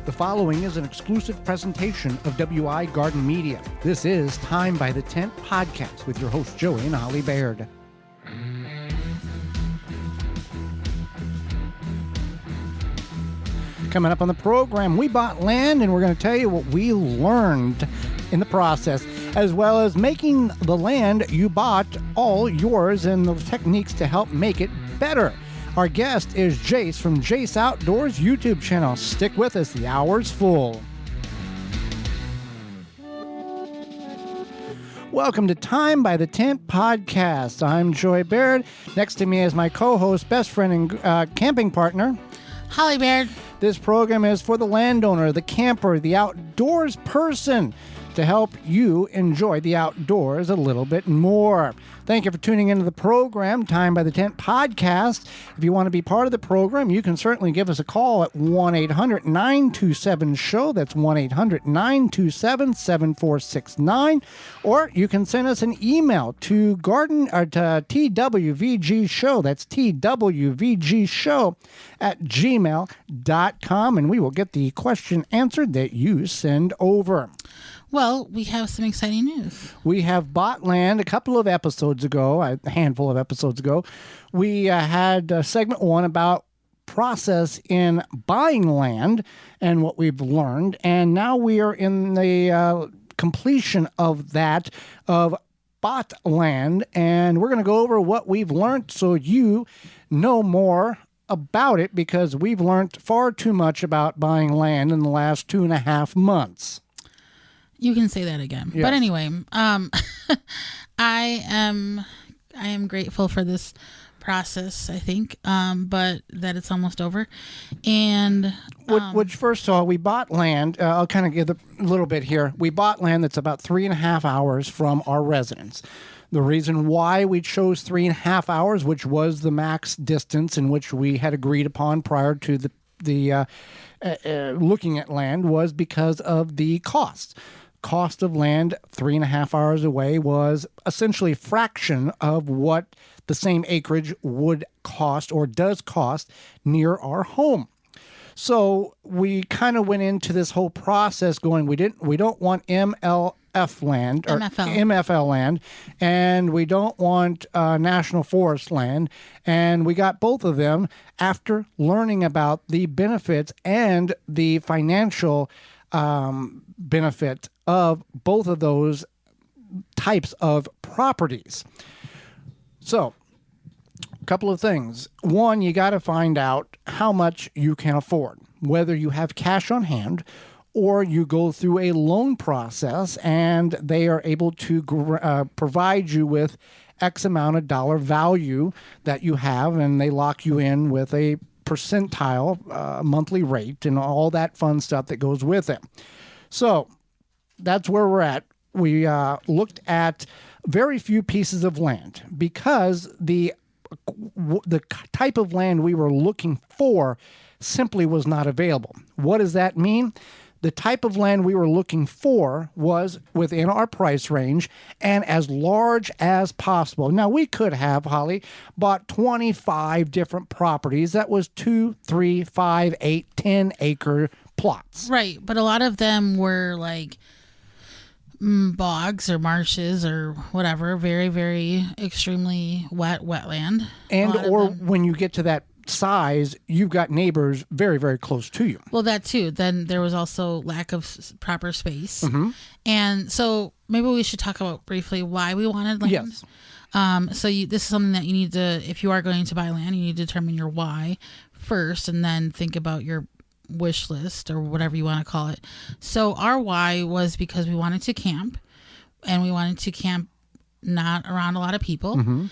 The following is an exclusive presentation of WI Garden Media. This is Time by the Tent podcast with your host, Joey and Holly Baird. Coming up on the program, we bought land, and we're going to tell you what we learned in the process, as well as making the land you bought all yours and the techniques to help make it better. Our guest is Jase from Jase Outdoors YouTube channel. Stick with us, the hour's full. Welcome to Time by the Tent podcast. I'm Joey Baird. Next to me is my co-host, best friend, and camping partner, Holly Baird. This program is for the landowner, the camper, the outdoors person, to help you enjoy the outdoors a little bit more. Thank you for tuning into the program, Time by the Tent podcast. If you want to be part of the program, you can certainly give us a call at 1-800-927-SHOW. That's 1-800-927-7469. Or you can send us an email to TWVGShow. That's TWVGShow at gmail.com, and we will get the question answered that you send over. Well, we have some exciting news. We have bought land a couple of episodes ago, a handful of episodes ago. We had segment one about process in buying land and what we've learned. And now we are in the completion of that, of bought land. And we're going to go over what we've learned so you know more about it, because we've learned far too much about buying land in the last 2.5 months. You can say that again. Yes. But anyway, I am grateful for this process, I think, but that it's almost over. And which first of all, we bought land. I'll kind of give a little bit here. We bought land that's about 3.5 hours from our residence. The reason why we chose 3.5 hours, which was the max distance in which we had agreed upon prior to the looking at land, was because of the cost. Cost of land 3.5 hours away was essentially a fraction of what the same acreage would cost or does cost near our home. So we kind of went into this whole process going, we don't want MFL land, and we don't want National Forest land. And we got both of them after learning about the benefits and the financial benefit of both of those types of properties. So, a couple of things. One, you got to find out how much you can afford, whether you have cash on hand or you go through a loan process and they are able to provide you with X amount of dollar value that you have, and they lock you in with a percentile monthly rate and all that fun stuff that goes with it. So that's where we're at. We looked at very few pieces of land because the type of land we were looking for simply was not available. What does that mean? The type of land we were looking for was within our price range and as large as possible. Now, we could have, Holly, bought 25 different properties. That was 2, 3, 5, 8, 10 acre plots. right, but a lot of them were like bogs or marshes or whatever, very, very extremely wetland. And or when you get to that size, you've got neighbors very, very close to you. Well, that too. Then there was also lack of proper space. Mm-hmm. And so maybe we should talk about briefly why we wanted land. Yes. So this is something that you need to, if you are going to buy land, you need to determine your why first, and then think about your wish list or whatever you want to call it. So our why was because we wanted to camp, and we wanted to camp not around a lot of people. Mm-hmm.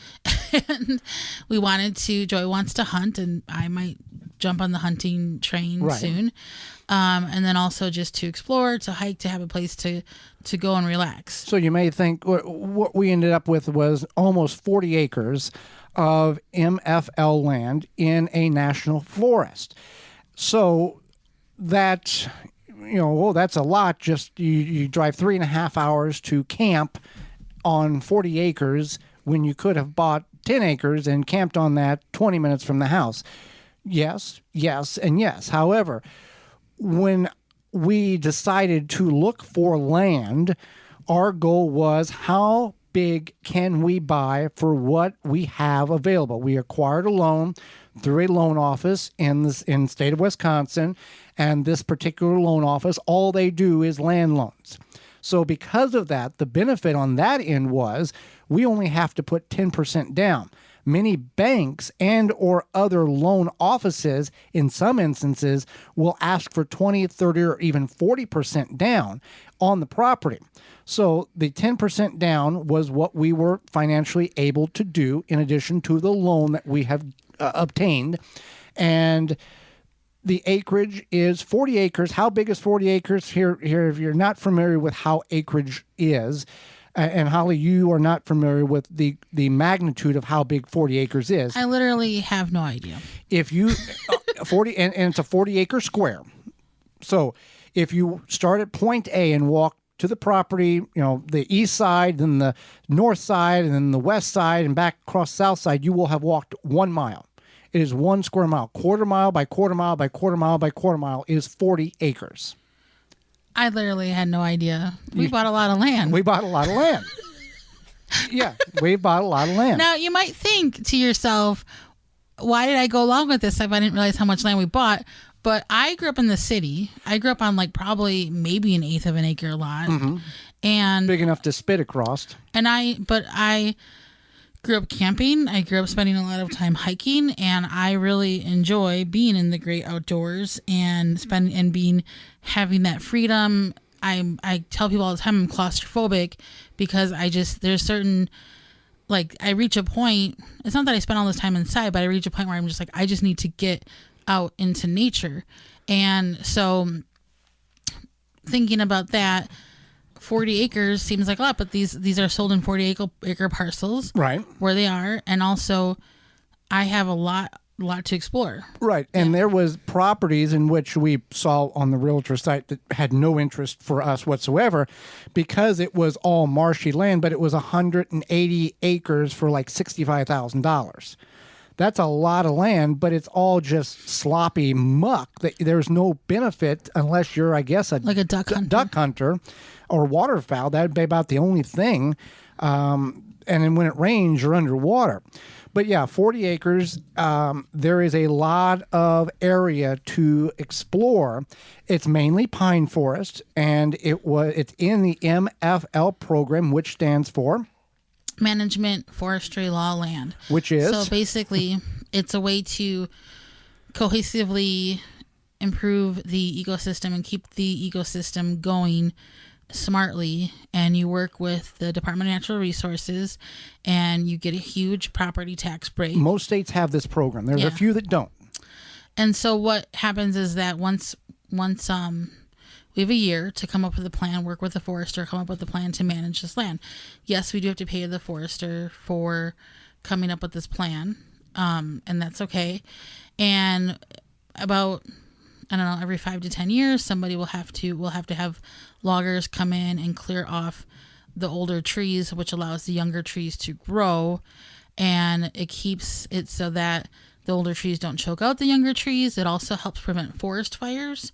And we wanted to, Joy wants to hunt, and I might jump on the hunting train soon. And then also just to explore, to hike, to have a place to go and relax. So you may think what we ended up with was almost 40 acres of MFL land in a national forest. So that, that's a lot. Just you drive 3.5 hours to camp on 40 acres when you could have bought 10 acres and camped on that 20 minutes from the house. Yes, and yes. However, when we decided to look for land, our goal was how big can we buy for what we have available. We acquired a loan through a loan office in the state of Wisconsin, and this particular loan office, all they do is land loans. So because of that, the benefit on that end was we only have to put 10% down. Many banks and or other loan offices, in some instances, will ask for 20, 30, or even 40% down on the property. So the 10% down was what we were financially able to do in addition to the loan that we have obtained. And the acreage is 40 acres. How big is 40 acres? Here, if you're not familiar with how acreage is, and Holly, you are not familiar with the magnitude of how big 40 acres is. I literally have no idea. If you 40 and it's a 40-acre square. So if you start at point A and walk to the property, the east side, then the north side, and then the west side, and back across the south side, you will have walked 1 mile. It is 1 square mile. Quarter mile by quarter mile by quarter mile by quarter mile is 40 acres. I literally had no idea. We bought a lot of land. We bought a lot of land. Yeah, we bought a lot of land. Now, you might think to yourself, why did I go along with this if I didn't realize how much land we bought? But I grew up in the city. I grew up on probably maybe an eighth of an acre lot. Mm-hmm. And big enough to spit across. But I grew up camping. I grew up spending a lot of time hiking, and I really enjoy being in the great outdoors and having that freedom. I tell people all the time I'm claustrophobic because there's certain, I reach a point. It's not that I spend all this time inside, but I reach a point where I'm just I just need to get out into nature. And so thinking about that, 40 acres seems like a lot, but these are sold in 40 acre parcels, right? Where they are, and also I have a lot to explore, right? And there was properties in which we saw on the realtor site that had no interest for us whatsoever, because it was all marshy land, but it was 180 acres for $65,000. That's a lot of land, but it's all just sloppy muck. There's no benefit unless you're, I guess, a duck hunter or waterfowl. That'd be about the only thing. And then when it rains, you're underwater. But yeah, 40 acres, there is a lot of area to explore. It's mainly pine forest, and it's in the MFL program, which stands for Management Forestry Law Land. Which is? So basically, it's a way to cohesively improve the ecosystem and keep the ecosystem going smartly. And you work with the Department of Natural Resources, and you get a huge property tax break. Most states have this program. There's a few that don't. And so what happens is that once we have a year to come up with a plan, work with the forester, come up with a plan to manage this land. Yes, we do have to pay the forester for coming up with this plan, and that's okay. And about, every 5 to 10 years, somebody will have to have loggers come in and clear off the older trees, which allows the younger trees to grow, and it keeps it so that the older trees don't choke out the younger trees. It also helps prevent forest fires,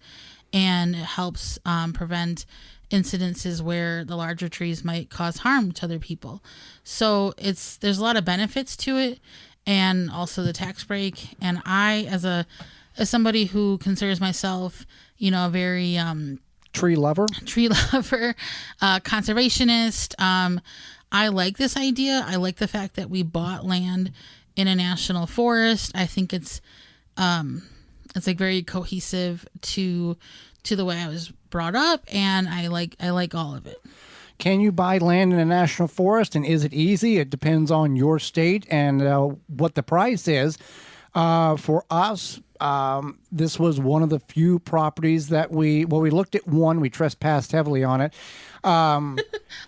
and it helps prevent incidences where the larger trees might cause harm to other people. So there's a lot of benefits to it, and also the tax break. And I, as somebody who considers myself, a very tree lover, conservationist, I like this idea. I like the fact that we bought land in a national forest. I think it's very cohesive to the way I was brought up, and I like all of it. Can you buy land in a national forest, and is it easy? It depends on your state and what the price is. For us, this was one of the few properties that we looked at one. We trespassed heavily on it. On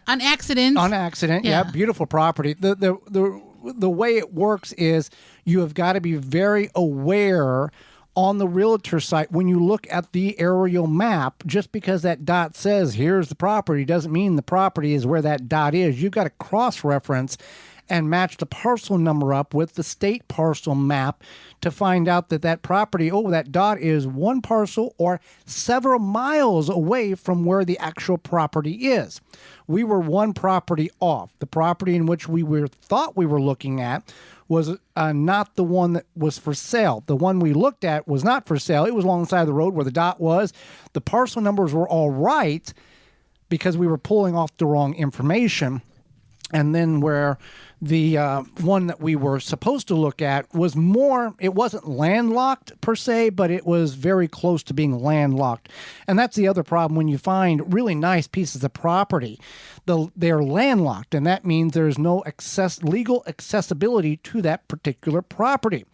accident. On accident, yeah. Beautiful property. The way it works is you have got to be very aware on the realtor site when you look at the aerial map. Just because that dot says here's the property doesn't mean the property is where that dot is. You've got to cross-reference and match the parcel number up with the state parcel map to find out that that property, that dot is one parcel or several miles away from where the actual property is. We were one property off. The property in which thought we were looking at was not the one that was for sale. The one we looked at was not for sale. It was alongside the road where the dot was. The parcel numbers were all right because we were pulling off the wrong information. And then where the one that we were supposed to look at was it wasn't landlocked per se, but it was very close to being landlocked. And that's the other problem when you find really nice pieces of property. They're landlocked, and that means there's no legal accessibility to that particular property.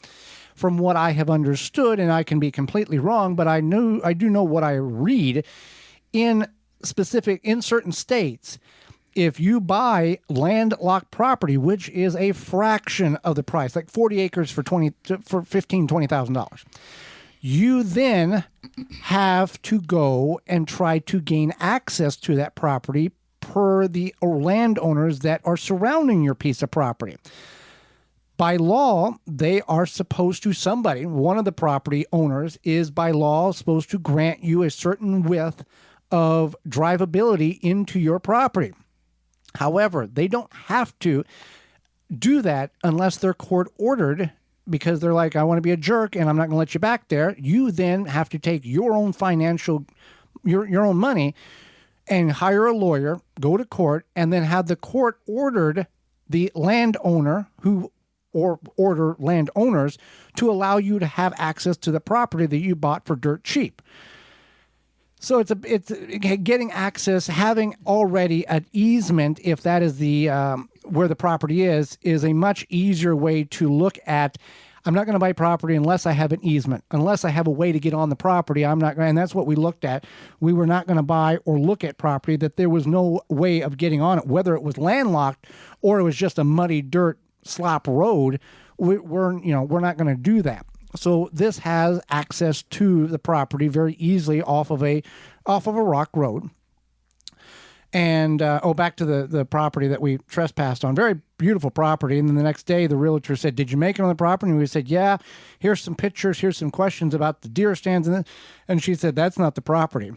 From what I have understood, and I can be completely wrong, but I do know what I read in certain states. If you buy landlocked property, which is a fraction of the price, like 40 acres for $20,000, you then have to go and try to gain access to that property per the landowners that are surrounding your piece of property. By law, they are supposed to, one of the property owners is by law supposed to grant you a certain width of drivability into your property. However, they don't have to do that unless they're court ordered, because they're like, I want to be a jerk and I'm not going to let you back there. You then have to take your own your own money and hire a lawyer, go to court, and then have the court ordered the landowner or order landowners to allow you to have access to the property that you bought for dirt cheap. So it's getting access, having already an easement, if that is the where the property is a much easier way to look at. I'm not going to buy property unless I have an easement, unless I have a way to get on the property. I'm not going, and that's what we looked at. We were not going to buy or look at property that there was no way of getting on it, whether it was landlocked or it was just a muddy dirt slop road. We're not going to do that. So this has access to the property very easily off of a rock road. And back to the property that we trespassed on. Very beautiful property. And then the next day, the realtor said, "Did you make it on the property?" And we said, "Yeah. Here's some pictures. Here's some questions about the deer stands." And she said, "That's not the property."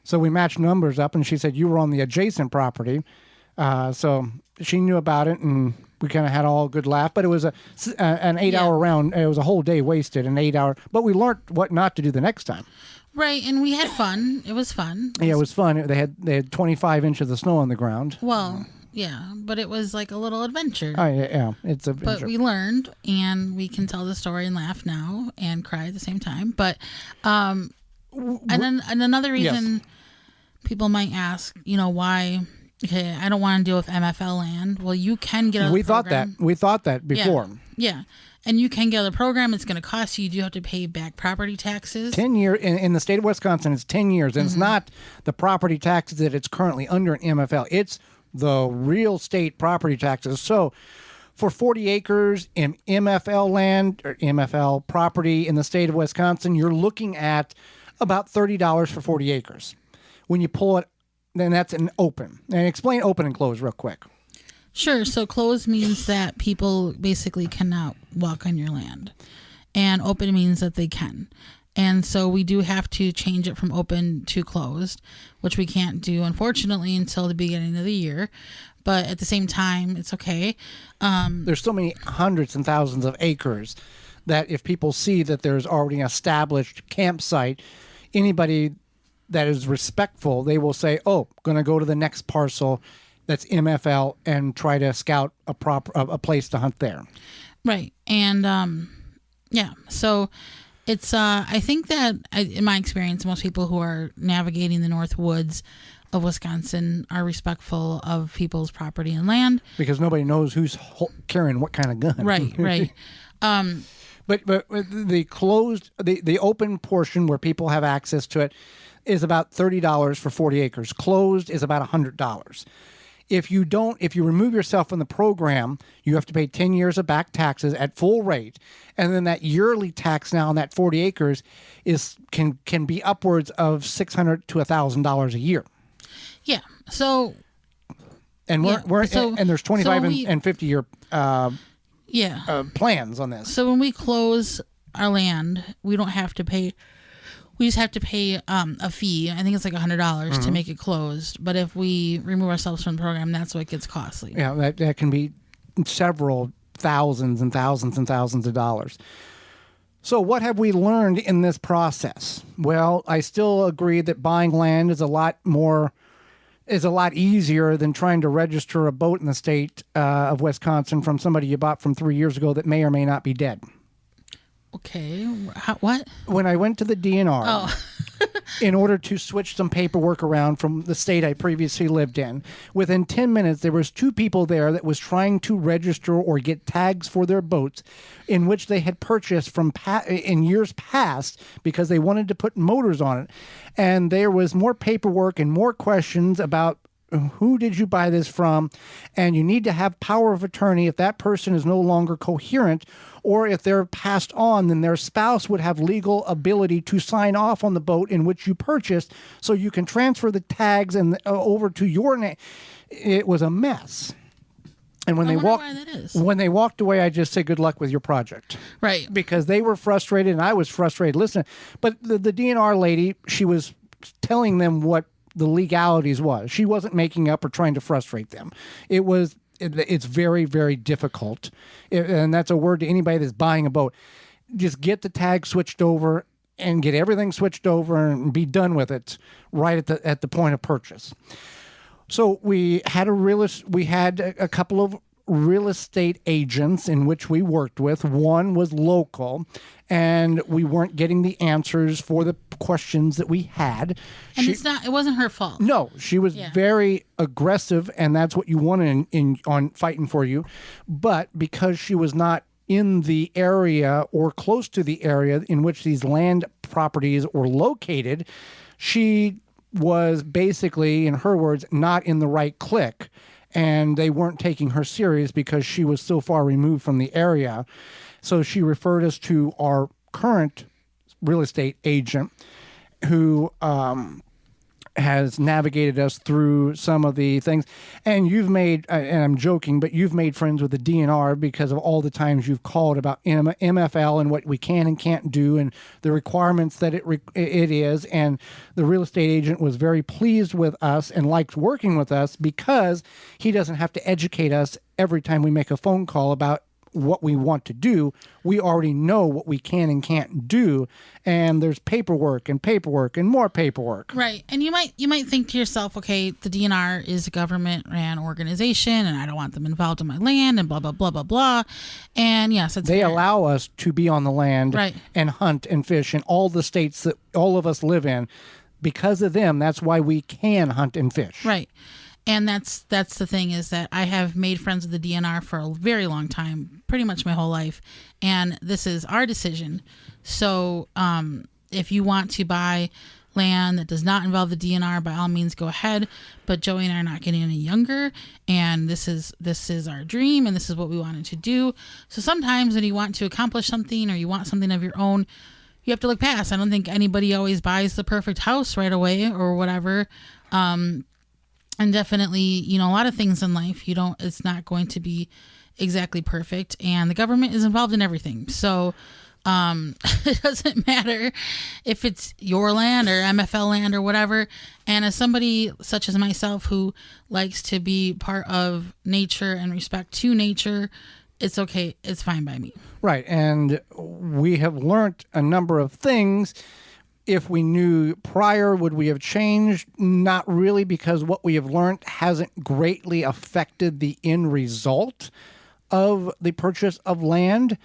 So we matched numbers up, and she said, "You were on the adjacent property." So she knew about it, and we kind of had all a good laugh. But it was an 8-hour round. It was a whole day wasted, an 8-hour. But we learned what not to do the next time. Right, and we had fun. It was fun. Yeah, it was fun. They had 25 inches of snow on the ground. Well, yeah, but it was like a little adventure. Oh, yeah, it's a. But we learned, and we can tell the story and laugh now and cry at the same time. But, and another reason people might ask, why? Okay, I don't want to deal with MFL land. Well, you can get. We thought that before. Yeah. And you can get out of the program. It's going to cost you. You do have to pay back property taxes. 10 years in the state of Wisconsin. It's 10 years, and it's not the property taxes that it's currently under an MFL. It's the real state property taxes. So, for 40 acres in MFL land or MFL property in the state of Wisconsin, you're looking at about $30 for 40 acres. When you pull it, then that's an open. And explain open and close real quick. Sure. So closed means that people basically cannot walk on your land, and open means that they can. And so we do have to change it from open to closed, which we can't do, unfortunately, until the beginning of the year. But at the same time, it's okay. There's so many hundreds and thousands of acres that if people see that there's already an established campsite, anybody that is respectful, they will say, "Oh, going to go to the next parcel that's MFL and try to scout a place to hunt there." Right. And so it's I think that in my experience, most people who are navigating the North Woods of Wisconsin are respectful of people's property and land, because nobody knows who's carrying what kind of gun. Right. But the closed, the open portion where people have access to it is about $30 for 40 acres. Closed is about $100. If you remove yourself from the program, you have to pay 10 years of back taxes at full rate. And then that yearly tax now on that 40 acres can be upwards of $600 to $1,000 a year. Yeah. So And and there's 25 and 50 year plans on this. So when we close our land, we don't have to pay. We just have to pay a fee. I think it's like $100 to make it closed. But if we remove ourselves from the program, that's what gets costly. Yeah, that can be several thousands and thousands and thousands of dollars. So what have we learned in this process? Well, I still agree that buying land is a lot easier than trying to register a boat in the state of Wisconsin from somebody you bought from 3 years ago that may or may not be dead. Okay. What? When I went to the DNR, in order to switch some paperwork around from the state I previously lived in, within 10 minutes, there was 2 people there that was trying to register or get tags for their boats in which they had purchased from in years past because they wanted to put motors on it. And there was more paperwork and more questions about who did you buy this from? And you need to have power of attorney if that person is no longer coherent, or if they're passed on, then their spouse would have legal ability to sign off on the boat in which you purchased so you can transfer the tags and over to your name. It was a mess. And when they walked away, I just said, good luck with your project. Right. Because they were frustrated and I was frustrated. Listen, but the DNR lady, she was telling them what the legalities was. She wasn't making up or trying to frustrate them. It's very, very difficult. And that's a word to anybody that's buying a boat. Just get the tag switched over and get everything switched over and be done with it right at the point of purchase. So we had a couple of real estate agents in which we worked with. One was local, and we weren't getting the answers for the questions that we had. And it wasn't her fault. No, she was very aggressive, and that's what you wanted on Fighting For You. But because she was not in the area or close to the area in which these land properties were located, she was basically, in her words, not in the right clique. And they weren't taking her serious because she was so far removed from the area. So she referred us to our current real estate agent who has navigated us through some of the things. And you've made, and I'm joking, but you've made friends with the DNR because of all the times you've called about MFL and what we can and can't do and the requirements that it is. And the real estate agent was very pleased with us and liked working with us because he doesn't have to educate us every time we make a phone call about what we want to do. We already know what we can and can't do, and there's paperwork and more paperwork. Right. And you might think to yourself, okay, the DNR is a government-ran organization, and I don't want them involved in my land, and blah blah blah blah blah. And yes, they allow us to be on the land, right, and hunt and fish in all the states that all of us live in. Because of them, that's why we can hunt and fish. Right. And that's the thing, is that I have made friends with the DNR for a very long time, pretty much my whole life. And this is our decision. So if you want to buy land that does not involve the DNR, by all means, go ahead. But Joey and I are not getting any younger. And this is our dream. And this is what we wanted to do. So sometimes when you want to accomplish something or you want something of your own, you have to look past. I don't think anybody always buys the perfect house right away or whatever. And definitely, a lot of things in life, it's not going to be exactly perfect, and the government is involved in everything. So, it doesn't matter if it's your land or MFL land or whatever. And as somebody such as myself who likes to be part of nature and respect to nature, it's okay. It's fine by me. Right. And we have learned a number of things. If we knew prior, would we have changed? Not really, because what we have learned hasn't greatly affected the end result of the purchase of land.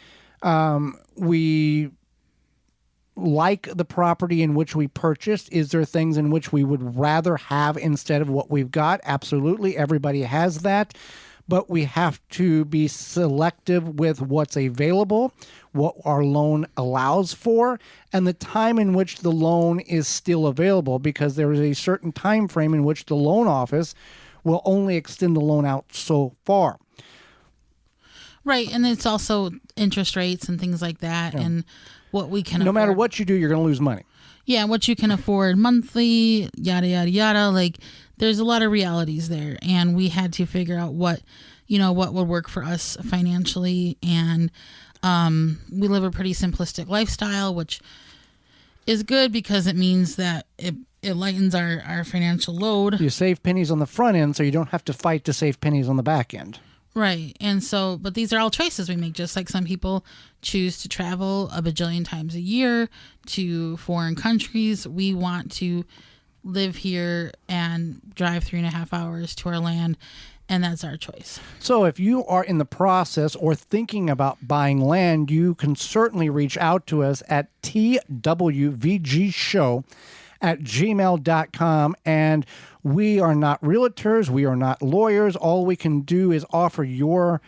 We like the property in which we purchased. Is there things in which we would rather have instead of what we've got? Absolutely. Everybody has that. But we have to be selective with what's available, what our loan allows for, and the time in which the loan is still available, because there is a certain time frame in which the loan office will only extend the loan out so far. Right, and it's also interest rates and things like that, and what we can afford. No matter what you do, you're going to lose money. Yeah, what you can afford monthly, yada, yada, yada. Like, there's a lot of realities there, and we had to figure out what would work for us financially. And we live a pretty simplistic lifestyle, which is good because it means that it lightens our financial load. You save pennies on the front end, so you don't have to fight to save pennies on the back end. Right. And so, but these are all choices we make, just like some people choose to travel a bajillion times a year to foreign countries. We want to live here and drive 3.5 hours to our land, and that's our choice. So if you are in the process or thinking about buying land, you can certainly reach out to us at twvgshow@gmail.com. And we are not realtors. We are not lawyers. All we can do is offer you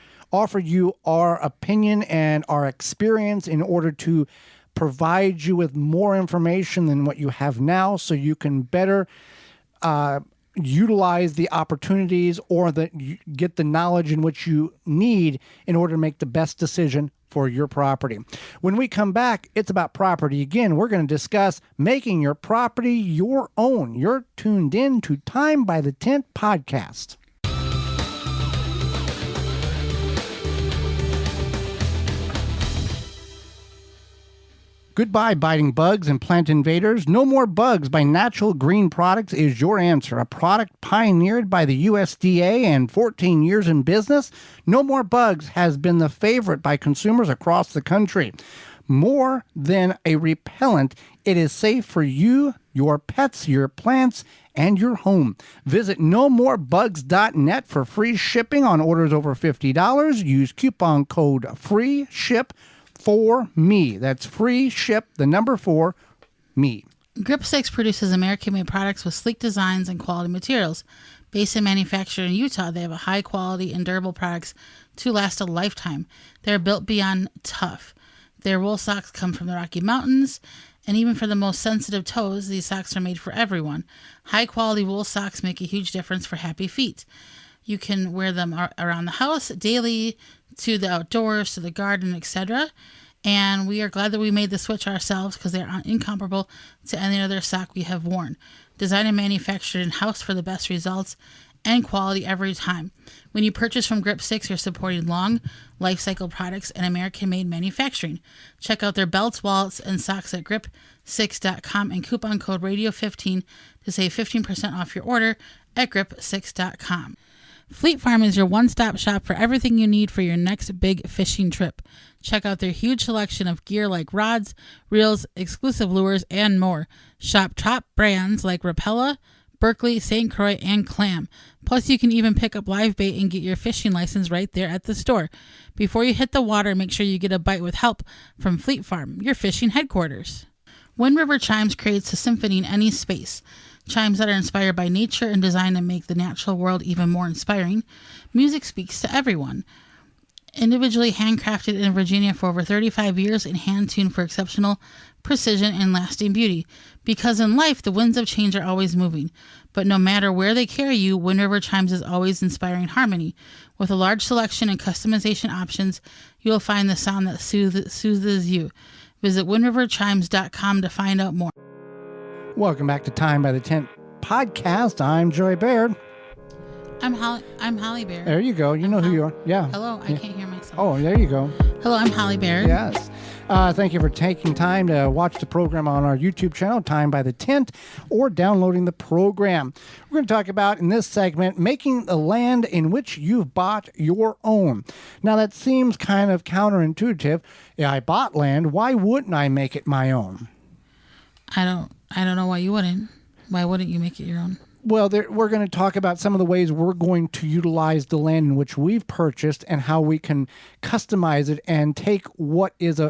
our opinion and our experience in order to provide you with more information than what you have now, so you can better utilize the opportunities or get the knowledge in which you need in order to make the best decision for your property. When we come back, it's about property again. We're going to discuss making your property your own. You're tuned in to Time by the Tent podcast. Goodbye, biting bugs and plant invaders. No More Bugs by Natural Green Products is your answer. A product pioneered by the USDA and 14 years in business, No More Bugs has been the favorite by consumers across the country. More than a repellent, it is safe for you, your pets, your plants, and your home. Visit nomorebugs.net for free shipping on orders over $50. Use coupon code FREESHIP for me. That's free ship, the number 4, me. Grip 6 produces American-made products with sleek designs and quality materials. Based and manufactured in Utah, they have a high quality and durable products to last a lifetime. They're built beyond tough. Their wool socks come from the Rocky Mountains, and even for the most sensitive toes, these socks are made for everyone. High quality wool socks make a huge difference for happy feet. You can wear them around the house, daily, to the outdoors, to the garden, etc. And we are glad that we made the switch ourselves because they are incomparable to any other sock we have worn. Designed and manufactured in-house for the best results and quality every time. When you purchase from Grip 6, you're supporting long life cycle products and American-made manufacturing. Check out their belts, wallets, and socks at grip6.com and coupon code radio15 to save 15% off your order at grip6.com. Fleet Farm is your one-stop shop for everything you need for your next big fishing trip. Check out their huge selection of gear like rods, reels, exclusive lures, and more. Shop top brands like Rapella, Berkley, St. Croix, and Clam. Plus, you can even pick up live bait and get your fishing license right there at the store. Before you hit the water, make sure you get a bite with help from Fleet Farm, your fishing headquarters. Wind River Chimes creates a symphony in any space. Chimes that are inspired by nature and designed to make the natural world even more inspiring. Music speaks to everyone. Individually handcrafted in Virginia for over 35 years and hand-tuned for exceptional precision and lasting beauty. Because in life, the winds of change are always moving. But no matter where they carry you, Wind River Chimes is always inspiring harmony. With a large selection and customization options, you will find the sound that soothes you. Visit windriverchimes.com to find out more. Welcome back to Time by the Tent podcast. I'm Joey Baird. I'm Holly Baird. There you go. You know who you are. Yeah. Hello. I can't hear myself. Oh, there you go. Hello, I'm Holly Baird. Yes. Thank you for taking time to watch the program on our YouTube channel, Time by the Tent, or downloading the program. We're going to talk about, in this segment, making the land in which you've bought your own. Now, that seems kind of counterintuitive. Yeah, I bought land. Why wouldn't I make it my own? I don't know why you wouldn't. Why wouldn't you make it your own? Well, we're going to talk about some of the ways we're going to utilize the land in which we've purchased and how we can customize it and take what is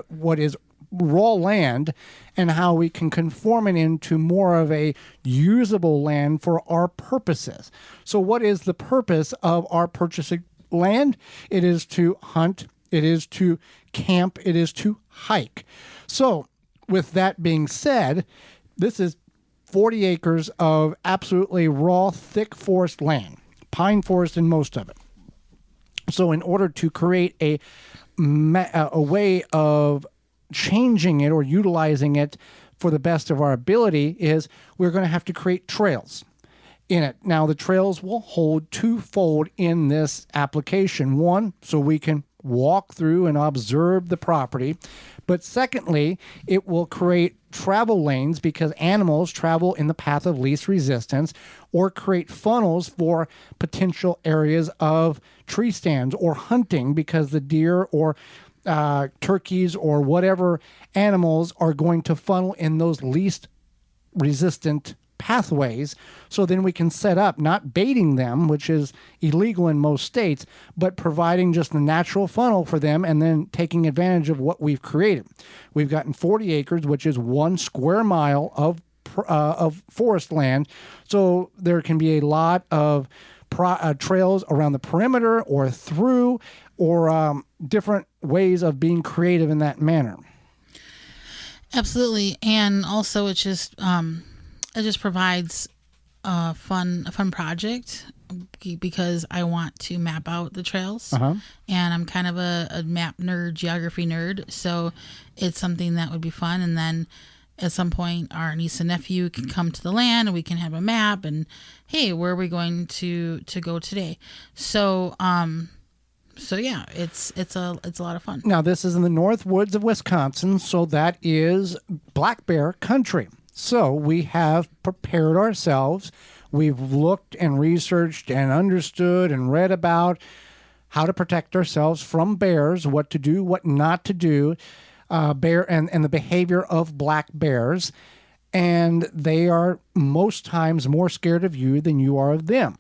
raw land and how we can conform it into more of a usable land for our purposes. So what is the purpose of our purchasing land? It is to hunt. It is to camp. It is to hike. So with that being said, this is 40 acres of absolutely raw, thick forest land, pine forest in most of it. So in order to create a way of changing it or utilizing it for the best of our ability is we're going to have to create trails. in it. Now, the trails will hold twofold in this application. One, so we can walk through and observe the property. But secondly, it will create travel lanes because animals travel in the path of least resistance, or create funnels for potential areas of tree stands or hunting because the deer or turkeys or whatever animals are going to funnel in those least resistant pathways. So then we can set up, not baiting them, which is illegal in most states, but providing just a natural funnel for them and then taking advantage of what we've created. We've gotten 40 acres, which is 1 square mile of forest land. So there can be a lot of trails around the perimeter or through, or different ways of being creative in that manner. Absolutely. And also it just provides a fun project because I want to map out the trails. And I'm kind of a map nerd, geography nerd. So it's something that would be fun. And then at some point our niece and nephew can come to the land and we can have a map and, hey, where are we going to go today? So yeah, it's a lot of fun. Now, this is in the North Woods of Wisconsin, so that is black bear country. So we have prepared ourselves. We've looked and researched and understood and read about how to protect ourselves from bears, what to do, what not to do, bear and the behavior of black bears. And they are most times more scared of you than you are of them.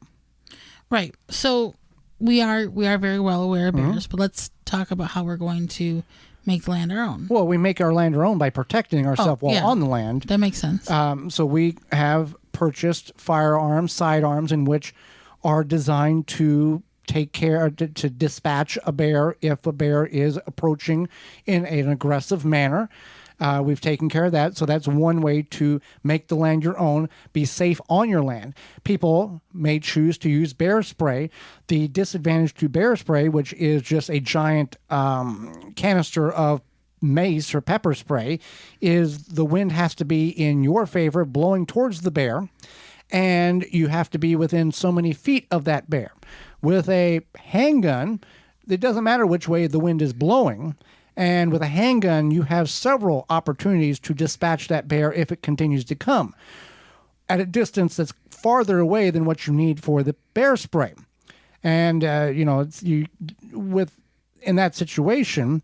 Right. So we are very well aware of bears, but let's talk about how we're going to make the land our own. Well, we make our land our own by protecting ourselves while on the land. That makes sense. So we have purchased firearms, sidearms, in which are designed to take care to dispatch a bear if a bear is approaching in an aggressive manner. We've taken care of that. So that's one way to make the land your own, be safe on your land. People may choose to use bear spray. The disadvantage to bear spray, which is just a giant canister of mace or pepper spray, is the wind has to be in your favor, blowing towards the bear, and you have to be within so many feet of that bear. With a handgun, it doesn't matter which way the wind is blowing. And with a handgun, you have several opportunities to dispatch that bear if it continues to come at a distance that's farther away than what you need for the bear spray. And, in that situation,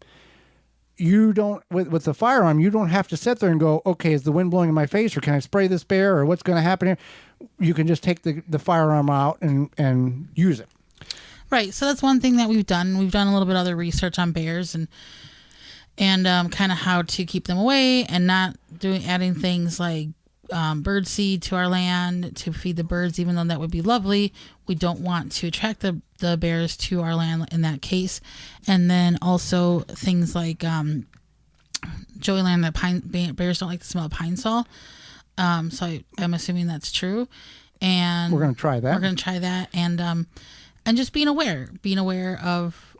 you don't, with the firearm, you don't have to sit there and go, okay, is the wind blowing in my face, or can I spray this bear, or what's going to happen here? You can just take the firearm out and use it. Right. So that's one thing that we've done. We've done a little bit of other research on bears and kind of how to keep them away and not adding things like bird seed to our land to feed the birds, even though that would be lovely. We don't want to attract the bears to our land in that case. And then also things like Joey learned that bears don't like the smell of pine sol. So I'm assuming that's true. And we're going to try that. And just being aware of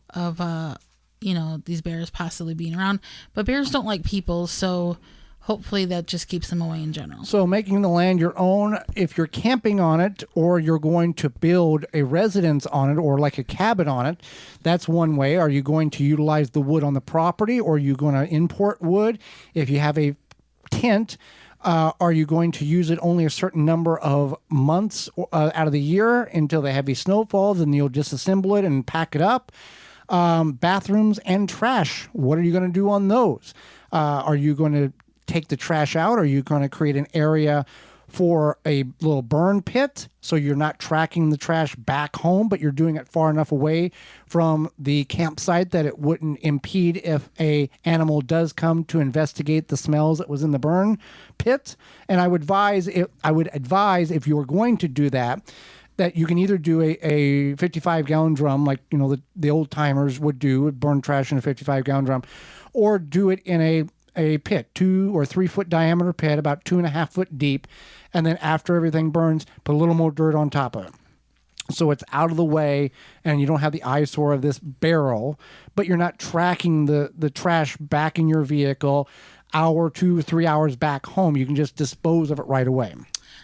these bears possibly being around. But bears don't like people, so hopefully that just keeps them away in general. So making the land your own, if you're camping on it or you're going to build a residence on it or like a cabin on it, that's one way. Are you going to utilize the wood on the property, or are you going to import wood? If you have a tent, are you going to use it only a certain number of months out of the year until the heavy snow falls, and you'll disassemble it and pack it up? Bathrooms and trash, what are you going to do on those? Are you going to take the trash out? Are you going to create an area for a little burn pit so you're not tracking the trash back home, but you're doing it far enough away from the campsite that it wouldn't impede if a animal does come to investigate the smells that was in the burn pit? And I would advise if you were going to do that you can either do a 55-gallon drum like the old timers would burn trash in a 55-gallon drum, or do it in a pit, 2 or 3 foot diameter pit, about 2.5 foot deep, and then after everything burns, put a little more dirt on top of it. So it's out of the way, and you don't have the eyesore of this barrel, but you're not tracking the trash back in your vehicle hour, 2 or 3 hours back home. You can just dispose of it right away.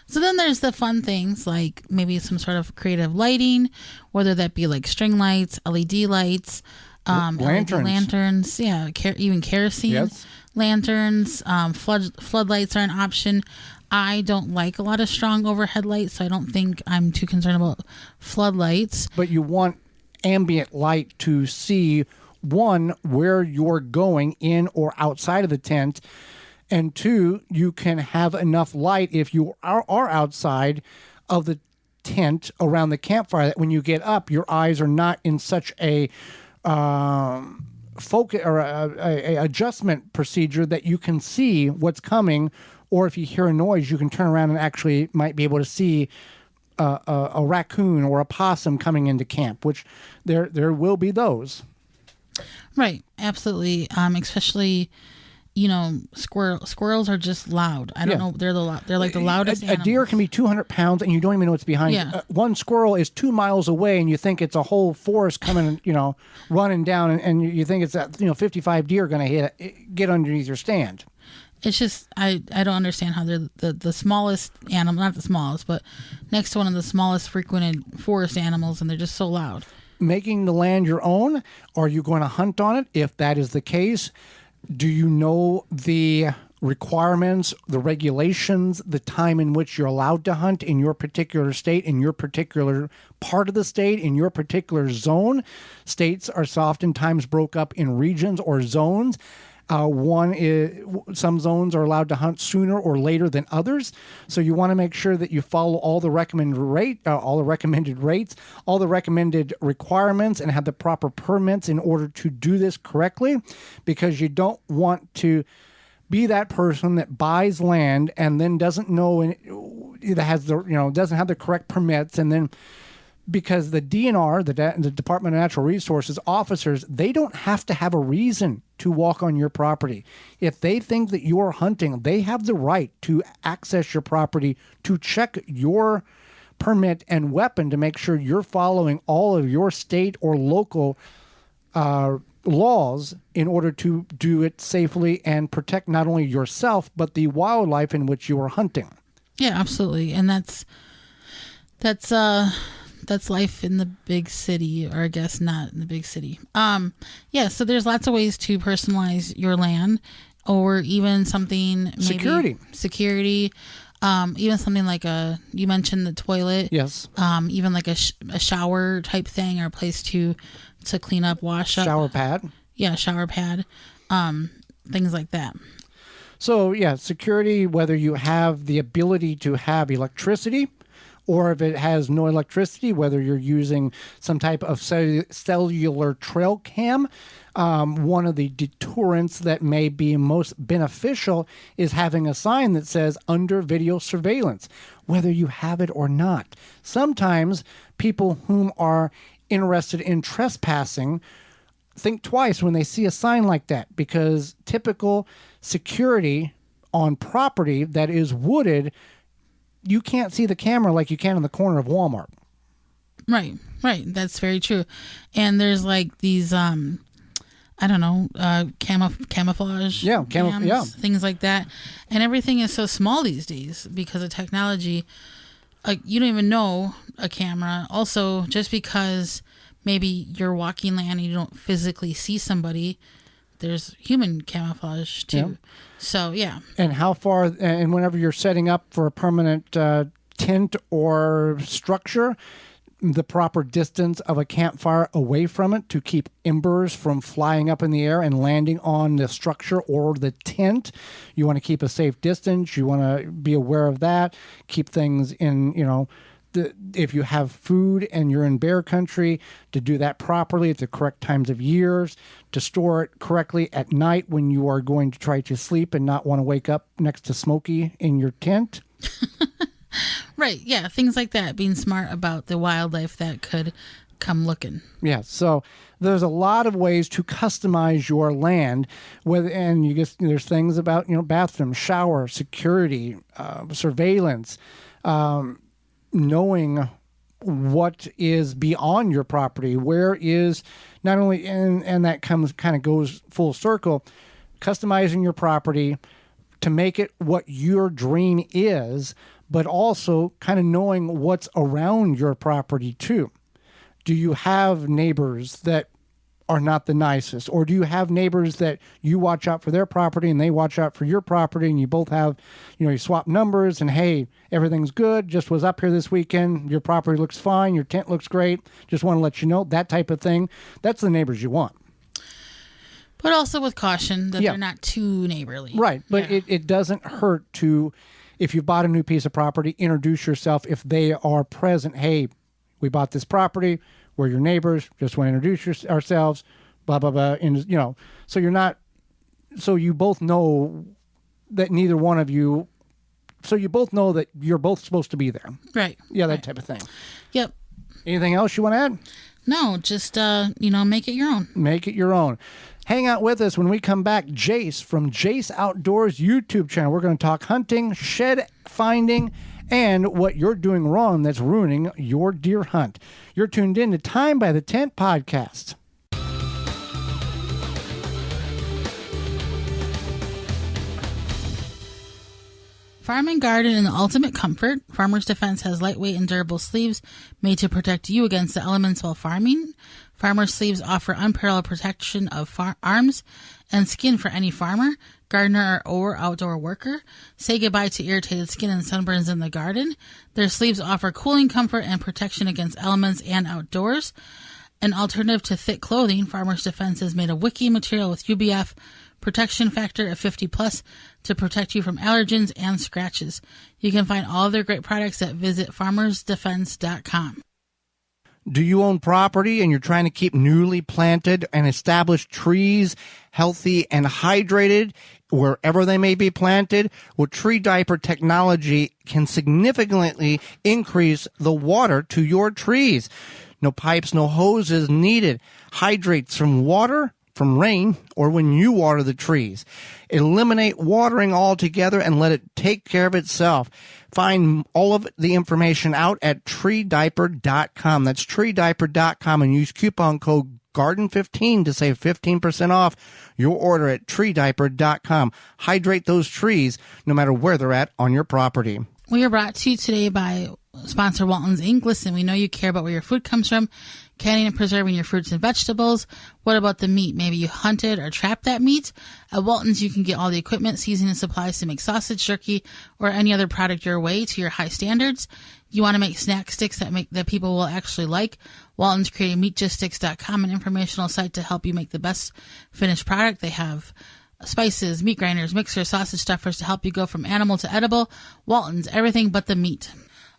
So then there's the fun things like maybe some sort of creative lighting, whether that be like string lights, LED lights, Lanterns. LED lanterns, yeah, even kerosene Yes. lanterns. Floodlights are an option. I don't like a lot of strong overhead lights, so I don't think I'm too concerned about floodlights. But you want ambient light to see, one, where you're going in or outside of the tent, and two, you can have enough light if you are outside of the tent around the campfire that when you get up, your eyes are not in such a focus or a adjustment procedure that you can see what's coming, or if you hear a noise, you can turn around and actually might be able to see a raccoon or a possum coming into camp, which there will be those. Right, absolutely. Especially, squirrels are just loud. I don't know. They're like the loudest. A deer can be 200 pounds and you don't even know what's behind Yeah. you. One squirrel is 2 miles away and you think it's a whole forest coming, running down, and you think it's that 55 deer going to get underneath your stand. It's just I don't understand how they're the smallest animal, not the smallest, but next to one of the smallest frequented forest animals, and they're just so loud. Making the land your own, are you going to hunt on it? If that is the case, do you know the requirements, the regulations, the time in which you're allowed to hunt in your particular state, in your particular part of the state, in your particular zone? States are oftentimes broke up in regions or zones. One is some zones are allowed to hunt sooner or later than others, so you want to make sure that you follow all the recommended rates, all the recommended requirements, and have the proper permits in order to do this correctly, because you don't want to be that person that buys land and then doesn't know it has doesn't have the correct permits, and then. Because the DNR, the Department of Natural Resources officers, they don't have to have a reason to walk on your property. If they think that you are hunting, they have the right to access your property, to check your permit and weapon to make sure you're following all of your state or local laws in order to do it safely and protect not only yourself, but the wildlife in which you are hunting. Yeah, absolutely. And that's life in the big city, or I guess not in the big city. So there's lots of ways to personalize your land, or even something maybe security. Even something like you mentioned the toilet. Yes. Even like a shower type thing, or a place to clean up, wash up. Shower pad. Yeah, shower pad. Things like that. So yeah, security, whether you have the ability to have electricity, or if it has no electricity, whether you're using some type of cellular trail cam. One of the deterrents that may be most beneficial is having a sign that says under video surveillance, whether you have it or not. Sometimes people whom are interested in trespassing think twice when they see a sign like that, because typical security on property that is wooded, you can't see the camera like you can in the corner of Walmart. Right. That's very true. And there's like these, camouflage. Yeah, cams, things like that. And everything is so small these days because of technology. Like, you don't even know a camera. Also, just because maybe you're walking land and you don't physically see somebody, there's human camouflage too. Yeah. So, yeah. And how far, and whenever you're setting up for a permanent tent or structure, the proper distance of a campfire away from it to keep embers from flying up in the air and landing on the structure or the tent. You want to keep a safe distance. You want to be aware of that. Keep things in, if you have food and you're in bear country, to do that properly at the correct times of years, to store it correctly at night when you are going to try to sleep and not want to wake up next to Smokey in your tent. Right. Yeah. Things like that. Being smart about the wildlife that could come looking. Yeah. So there's a lot of ways to customize your land there's things about, bathroom, shower, security, surveillance, knowing what is beyond your property, where is not only, and that kind of goes full circle, customizing your property to make it what your dream is, but also kind of knowing what's around your property too. Do you have neighbors that are not the nicest, or do you have neighbors that you watch out for their property and they watch out for your property, and you both have, you swap numbers, and hey, everything's good, just was up here this weekend, your property looks fine, your tent looks great, just want to let you know, that type of thing. That's the neighbors you want. But also with caution that they're not too neighborly. Right, but it doesn't hurt to, if you bought a new piece of property, introduce yourself if they are present. Hey, we bought this property, we're your neighbors, just want to introduce ourselves, blah, blah, blah. And, so you're not, so you both know that neither one of you, so you both know that you're both supposed to be there. Right. Yeah, that type of thing. Yep. Anything else you want to add? No, just, make it your own. Make it your own. Hang out with us when we come back. Jase from Jase Outdoors YouTube channel. We're going to talk hunting, shed finding, and what you're doing wrong that's ruining your deer hunt. You're tuned in to Time by the Tent podcast. Farm and garden in the ultimate comfort. Farmer's Defense has lightweight and durable sleeves made to protect you against the elements while farming. Farmer's sleeves offer unparalleled protection of arms and skin for any farmer, gardener, or outdoor worker. Say goodbye to irritated skin and sunburns in the garden. Their sleeves offer cooling comfort and protection against elements and outdoors. An alternative to thick clothing, Farmer's Defense is made of wicking material with UBF protection factor of 50 plus to protect you from allergens and scratches. You can find all of their great products at visit farmersdefense.com. Do you own property and you're trying to keep newly planted and established trees healthy and hydrated wherever they may be planted? Well, tree diaper technology can significantly increase the water to your trees. No pipes, no hoses needed. Hydrates from water, from rain, or when you water the trees. Eliminate watering altogether and let it take care of itself. Find all of the information out at treediaper.com. That's treediaper.com, and use coupon code GARDEN15 to save 15% off your order at treediaper.com. Hydrate those trees no matter where they're at on your property. We are brought to you today by sponsor Walton's Inc. Listen, we know you care about where your food comes from, canning and preserving your fruits and vegetables. What about the meat? Maybe you hunted or trapped that meat. At Walton's, you can get all the equipment, seasoning supplies to make sausage, jerky, or any other product your way to your high standards. You want to make snack sticks that people will actually like. Walton's created meatjuststicks.com, an informational site to help you make the best finished product. They have spices, meat grinders, mixers, sausage stuffers to help you go from animal to edible. Walton's, everything but the meat.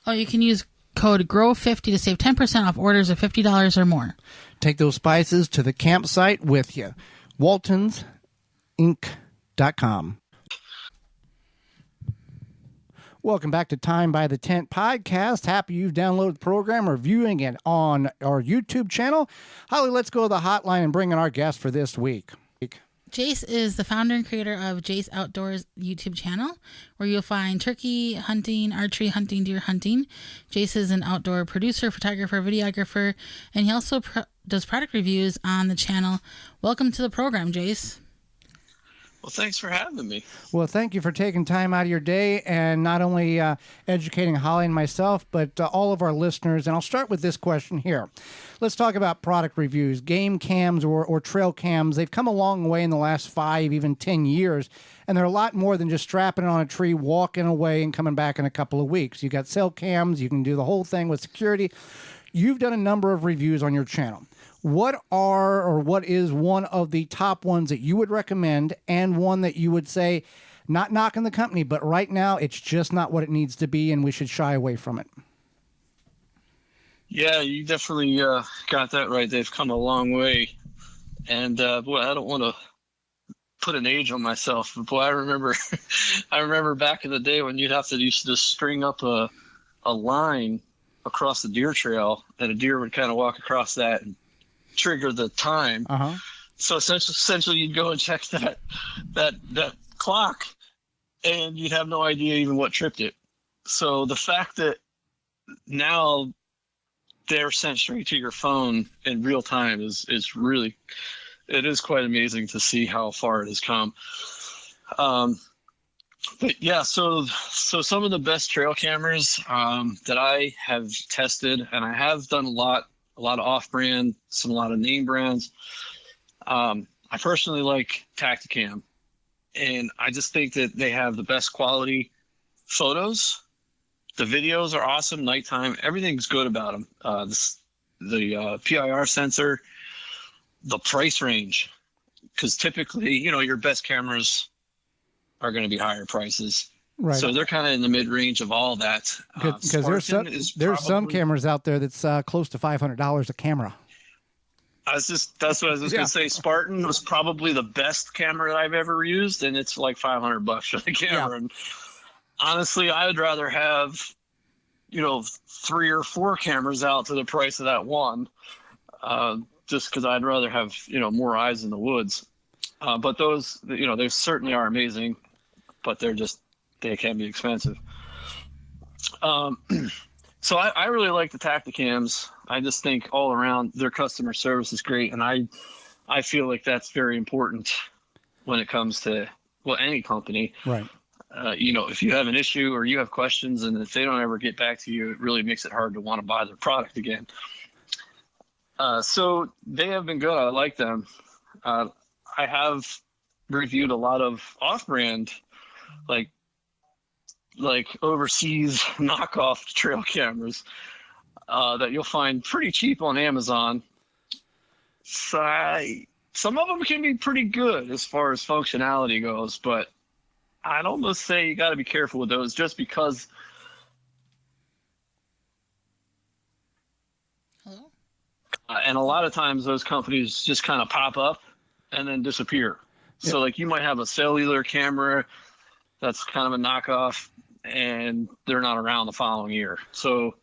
Oh, you can use code GROW50 to save 10% off orders of $50 or more. Take those spices to the campsite with you. WaltonsInc.com. Welcome back to Time by the Tent podcast. Happy you've downloaded the program or viewing it on our YouTube channel. Holly, let's go to the hotline and bring in our guest for this week. Jase is the founder and creator of Jase Outdoors YouTube channel, where you'll find turkey hunting, archery hunting, deer hunting. Jase is an outdoor producer, photographer, videographer, and he also does product reviews on the channel. Welcome to the program, Jase. Well, thanks for having me. Well, thank you for taking time out of your day and not only educating Holly and myself, but all of our listeners. And I'll start with this question here. Let's talk about product reviews. Game cams or trail cams, they've come a long way in the last 5, even 10 years. And they're a lot more than just strapping it on a tree, walking away, and coming back in a couple of weeks. You got cell cams. You can do the whole thing with security. You've done a number of reviews on your channel. What is one of the top ones that you would recommend, and one that you would say, not knocking the company, but right now it's just not what it needs to be and we should shy away from it? Yeah, you definitely got that right. They've come a long way. And boy, I don't want to put an age on myself, but boy, I remember back in the day when you'd have to used to just string up a line across the deer trail, and a deer would kind of walk across that and trigger the time. So essentially you'd go and check that clock, and you'd have no idea even what tripped it. So the fact that now they're sent straight to your phone in real time is really, it is quite amazing to see how far it has come. But yeah, so some of the best trail cameras that I have tested, and I have done a lot of off-brand, a lot of name brands. I personally like Tacticam, and I just think that they have the best quality photos. The videos are awesome, nighttime. Everything's good about them. The PIR sensor, the price range, because typically, your best cameras are going to be higher prices. Right. So they're kind of in the mid-range of all that. Because there's some cameras out there that's close to $500 a camera. That's what I was just going to say. Spartan was probably the best camera I've ever used, and it's like $500 for the camera. Yeah. And honestly, I would rather have, 3 or 4 cameras out to the price of that one, just because I'd rather have, more eyes in the woods. But those, they certainly are amazing, but they can be expensive. So I really like the Tacticams. I just think all around their customer service is great, and I feel like that's very important when it comes to any company. Right. If you have an issue or you have questions, and if they don't ever get back to you, it really makes it hard to want to buy their product again. So they have been good. I like them. I have reviewed a lot of off-brand, like overseas knockoff trail cameras that you'll find pretty cheap on Amazon. So some of them can be pretty good as far as functionality goes, but I'd almost say you got to be careful with those just because. Hello? And a lot of times those companies just kind of pop up and then disappear. Yeah. So like you might have a cellular camera that's kind of a knockoff, and they're not around the following year. So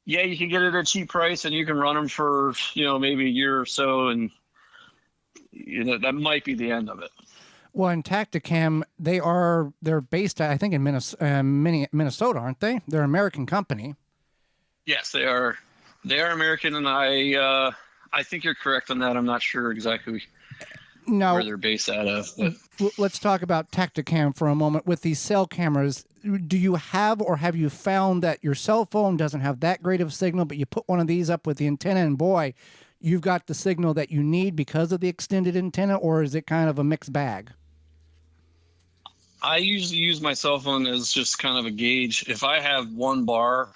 yeah, you can get it at a cheap price and you can run them for, maybe a year or so, and that might be the end of it. Well, in Tacticam, they're based, I think, in Minnesota, aren't they? They're an American company. Yes, they are. They are American, and I think you're correct on that. I'm not sure exactly where they're based out of. But. Let's talk about Tacticam for a moment. With these cell cameras, do you have or have you found that your cell phone doesn't have that great of a signal, but you put one of these up with the antenna and boy, you've got the signal that you need because of the extended antenna, or is it kind of a mixed bag? I usually use my cell phone as just kind of a gauge. If I have one bar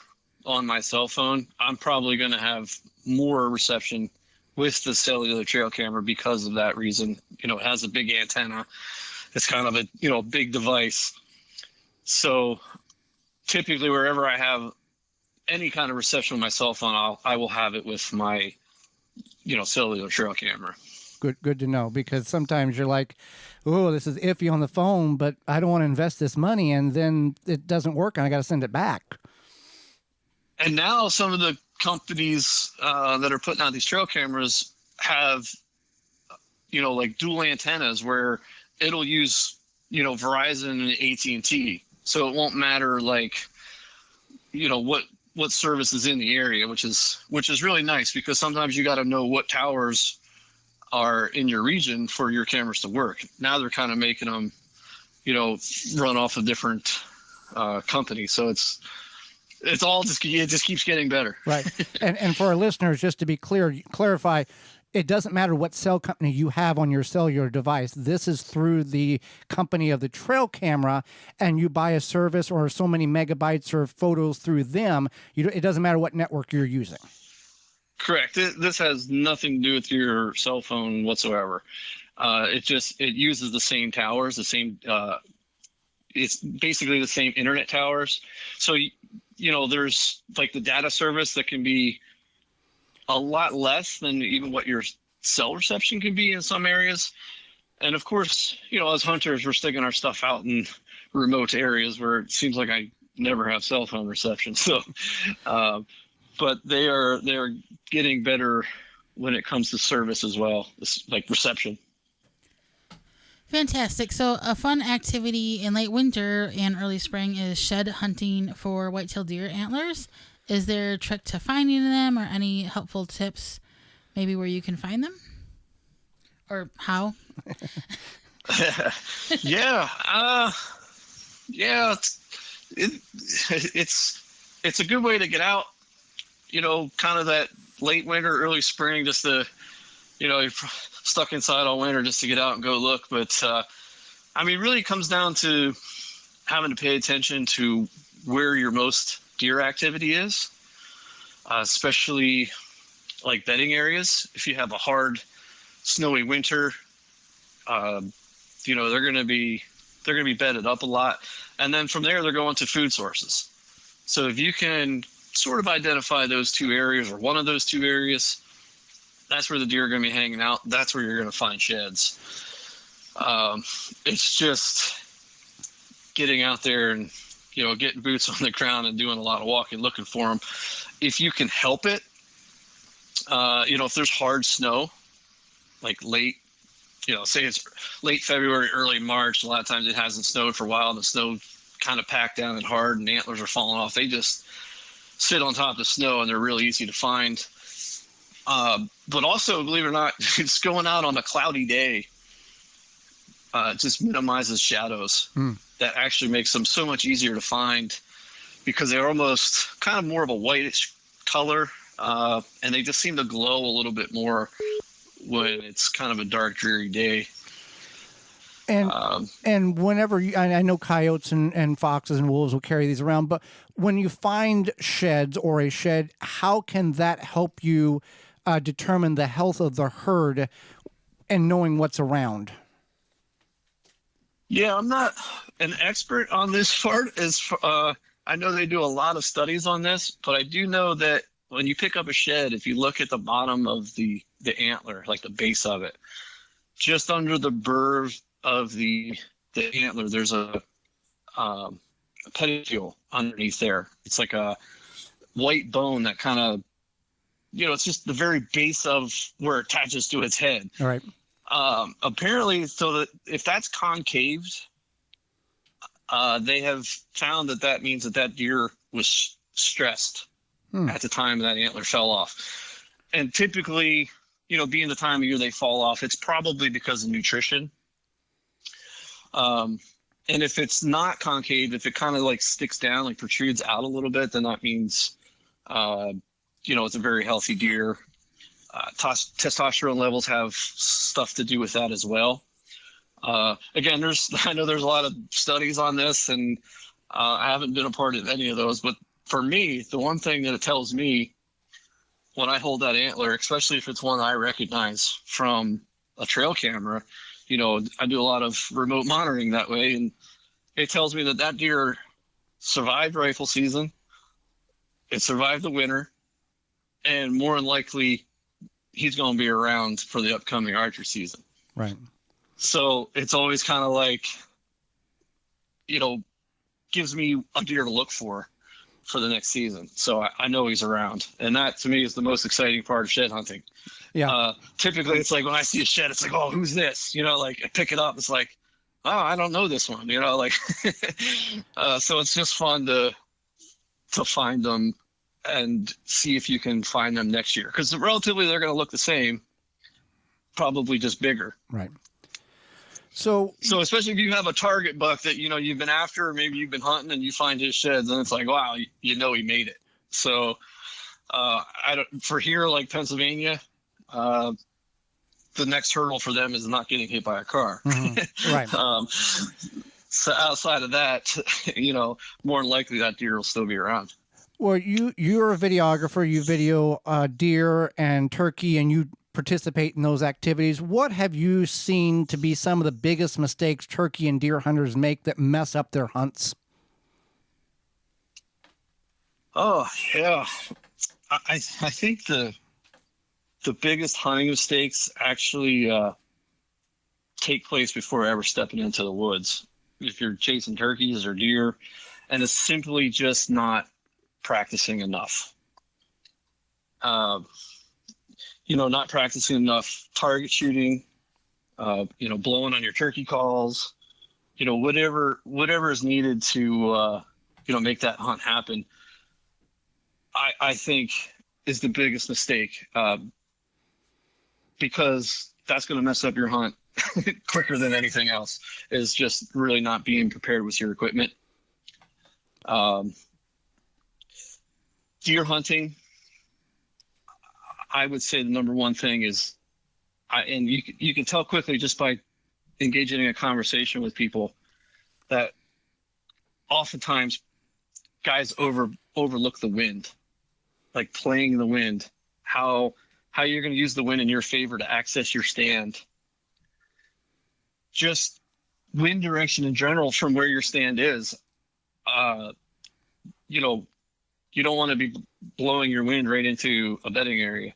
on my cell phone, I'm probably going to have more reception with the cellular trail camera because of that reason. It has a big antenna. It's kind of a, big device. So typically wherever I have any kind of reception with my cell phone, I will have it with my, cellular trail camera. Good to know, because sometimes you're like, oh, this is iffy on the phone, but I don't want to invest this money, and then it doesn't work, and I got to send it back. And now some of the companies that are putting out these trail cameras have, like dual antennas where it'll use, Verizon and AT&T. So it won't matter what service is in the area, which is really nice, because sometimes you got to know what towers are in your region for your cameras to work. Now they're kind of making them, run off of different companies. So it just keeps getting better. Right. And for our listeners, just to be clarify, it doesn't matter what cell company you have on your cellular device. This is through the company of the trail camera, and you buy a service or so many megabytes or photos through them. It doesn't matter what network you're using. Correct. This has nothing to do with your cell phone whatsoever. It uses the same towers, it's basically the same internet towers. So, there's like the data service that can be a lot less than even what your cell reception can be in some areas. And of course, as hunters, we're sticking our stuff out in remote areas where it seems like I never have cell phone reception. So, but they're getting better when it comes to service as well, like reception. Fantastic. So a fun activity in late winter and early spring is shed hunting for white-tailed deer antlers. Is there a trick to finding them, or any helpful tips maybe where you can find them? Or how? Yeah. Yeah, it's a good way to get out, kind of that late winter, early spring, just to, you're stuck inside all winter just to get out and go look. But really it comes down to having to pay attention to where your most deer activity is, especially like bedding areas. If you have a hard, snowy winter, they're going to be bedded up a lot. And then from there, they're going to food sources. So if you can sort of identify those two areas or one of those two areas, that's where the deer are going to be hanging out. That's where you're going to find sheds. It's just getting out there and, getting boots on the ground and doing a lot of walking, looking for them. If you can help it, if there's hard snow, like late, say it's late February, early March, a lot of times it hasn't snowed for a while. The snow kind of packed down and hard and antlers are falling off. They just sit on top of the snow and they're really easy to find. But also, believe it or not, just going out on a cloudy day just minimizes shadows. That actually makes them so much easier to find because they're almost kind of more of a whitish color, and they just seem to glow a little bit more when it's kind of a dark, dreary day. And whenever I know coyotes and foxes and wolves will carry these around, but when you find sheds or a shed, how can that help you determine the health of the herd and knowing what's around? Yeah, I'm not an expert on this part. I know they do a lot of studies on this, but I do know that when you pick up a shed, if you look at the bottom of the antler, like the base of it, just under the burr of the antler, there's a pedicule underneath there. It's like a white bone that kind of, it's just the very base of where it attaches to its head. All right. Apparently, so that if that's concaved, they have found that means that deer was stressed at the time that antler fell off. And typically, being the time of year they fall off, it's probably because of nutrition. And if it's not concave, if it kind of like sticks down, like protrudes out a little bit, then that means, it's a very healthy deer. Testosterone levels have stuff to do with that as well. Again, I know there's a lot of studies on this, and I haven't been a part of any of those. But for me, the one thing that it tells me when I hold that antler, especially if it's one I recognize from a trail camera, I do a lot of remote monitoring that way, and it tells me that deer survived rifle season, it survived the winter, and more than likely, he's going to be around for the upcoming archery season. Right. So it's always kind of like, gives me a deer to look for the next season. So I know he's around. And that to me is the most exciting part of shed hunting. Yeah. Typically it's like when I see a shed, it's like, oh, who's this? Like I pick it up. It's like, oh, I don't know this one, so it's just fun to find them and see if you can find them next year. Because relatively they're going to look the same, probably just bigger. Right. So especially if you have a target buck that, you've been after, or maybe you've been hunting and you find his sheds, and it's like, wow, he made it. So for here, like Pennsylvania, the next hurdle for them is not getting hit by a car. Mm-hmm. Right. So outside of that, more than likely that deer will still be around. Well, you're a videographer. You video deer and turkey, and you participate in those activities. What have you seen to be some of the biggest mistakes turkey and deer hunters make that mess up their hunts? Oh, yeah. I think the biggest hunting mistakes actually take place before ever stepping into the woods. If you're chasing turkeys or deer, and it's simply just not practicing enough. Not practicing enough target shooting, blowing on your turkey calls, whatever is needed to, make that hunt happen, I think is the biggest mistake, because that's going to mess up your hunt quicker than anything else, is just really not being prepared with your equipment. Um, Deer hunting, I would say the number one thing is, and you can tell quickly just by engaging in a conversation with people that oftentimes guys overlook the wind, like playing the wind, how you're going to use the wind in your favor to access your stand. Just wind direction in general from where your stand is. You don't want to be blowing your wind right into a bedding area.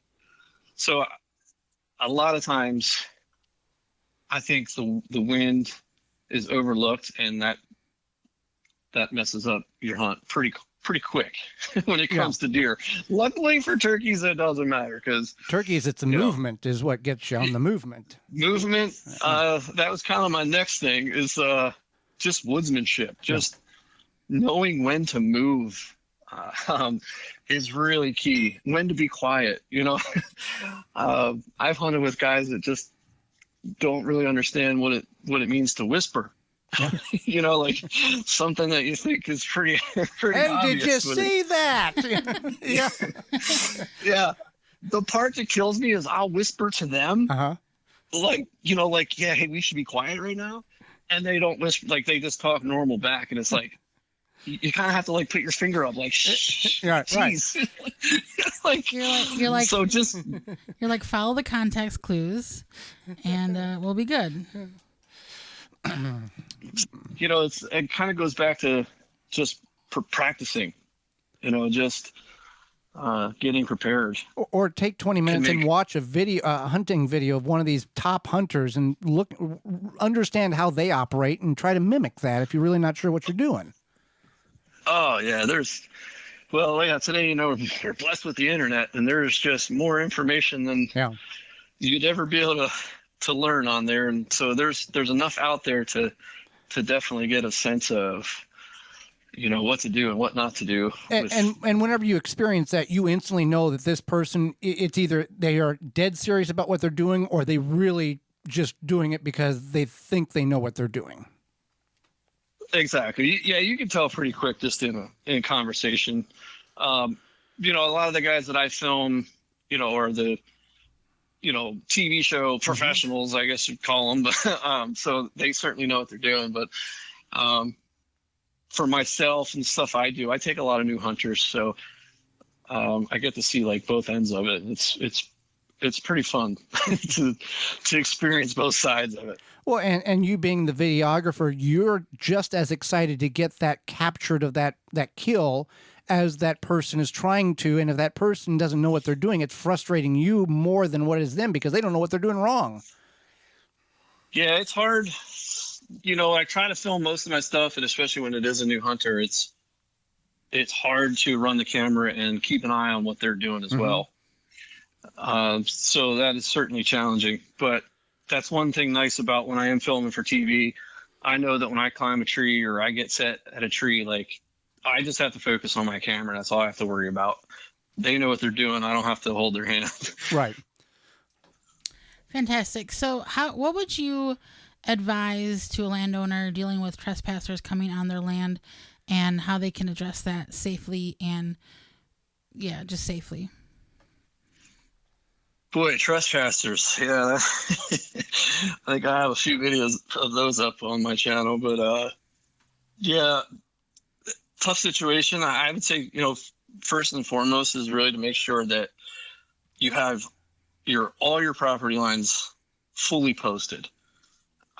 So a lot of times I think the wind is overlooked, and that messes up your hunt pretty quick when it comes to deer. Luckily for turkeys, it doesn't matter, because turkeys, it's the movement is what gets you on the movement. That was kind of my next thing, is just woodsmanship, just knowing when to move. Is really key. When to be quiet, I've hunted with guys that just don't really understand what it means to whisper. Like something that you think is pretty and obvious. Did you see that? Yeah. Yeah. The part that kills me is I'll whisper to them, hey, we should be quiet right now, and they don't whisper, like they just talk normal back, and it's like, you kind of have to like put your finger up, like, shh, geez. Like you're like so just you're like, follow the context clues, and we'll be good. It kind of goes back to just practicing, just getting prepared. Or take 20 minutes and watch a hunting video of one of these top hunters and understand how they operate and try to mimic that if you're really not sure what you're doing. Oh yeah, today, you're blessed with the internet, and there's just more information than you'd ever be able to learn on there. And so there's enough out there to definitely get a sense of, what to do and what not to do. And whenever you experience that, you instantly know that this person, it's either they are dead serious about what they're doing, or they really just doing it because they think they know what they're doing. Exactly. Yeah, you can tell pretty quick just in conversation. A lot of the guys that I film, are the, TV show professionals, I guess you'd call them. But so they certainly know what they're doing. But for myself and stuff I do, I take a lot of new hunters, so I get to see like both ends of it. It's pretty fun to experience both sides of it. Well, and you being the videographer, you're just as excited to get that captured of that kill as that person is trying to. And if that person doesn't know what they're doing, it's frustrating you more than what it is them, because they don't know what they're doing wrong. Yeah, it's hard. I try to film most of my stuff, and especially when it is a new hunter, it's hard to run the camera and keep an eye on what they're doing as well. So that is certainly challenging, but that's one thing nice about when I am filming for TV. I know that when I climb a tree or I get set at a tree, like I just have to focus on my camera. That's all I have to worry about. They know what they're doing. I don't have to hold their hand. Right. Fantastic. So what would you advise to a landowner dealing with trespassers coming on their land, and how they can address that safely and just safely? Boy, trespassers. Yeah. I think I have a few videos of those up on my channel, but tough situation. I would say, first and foremost is really to make sure that you have all your property lines fully posted.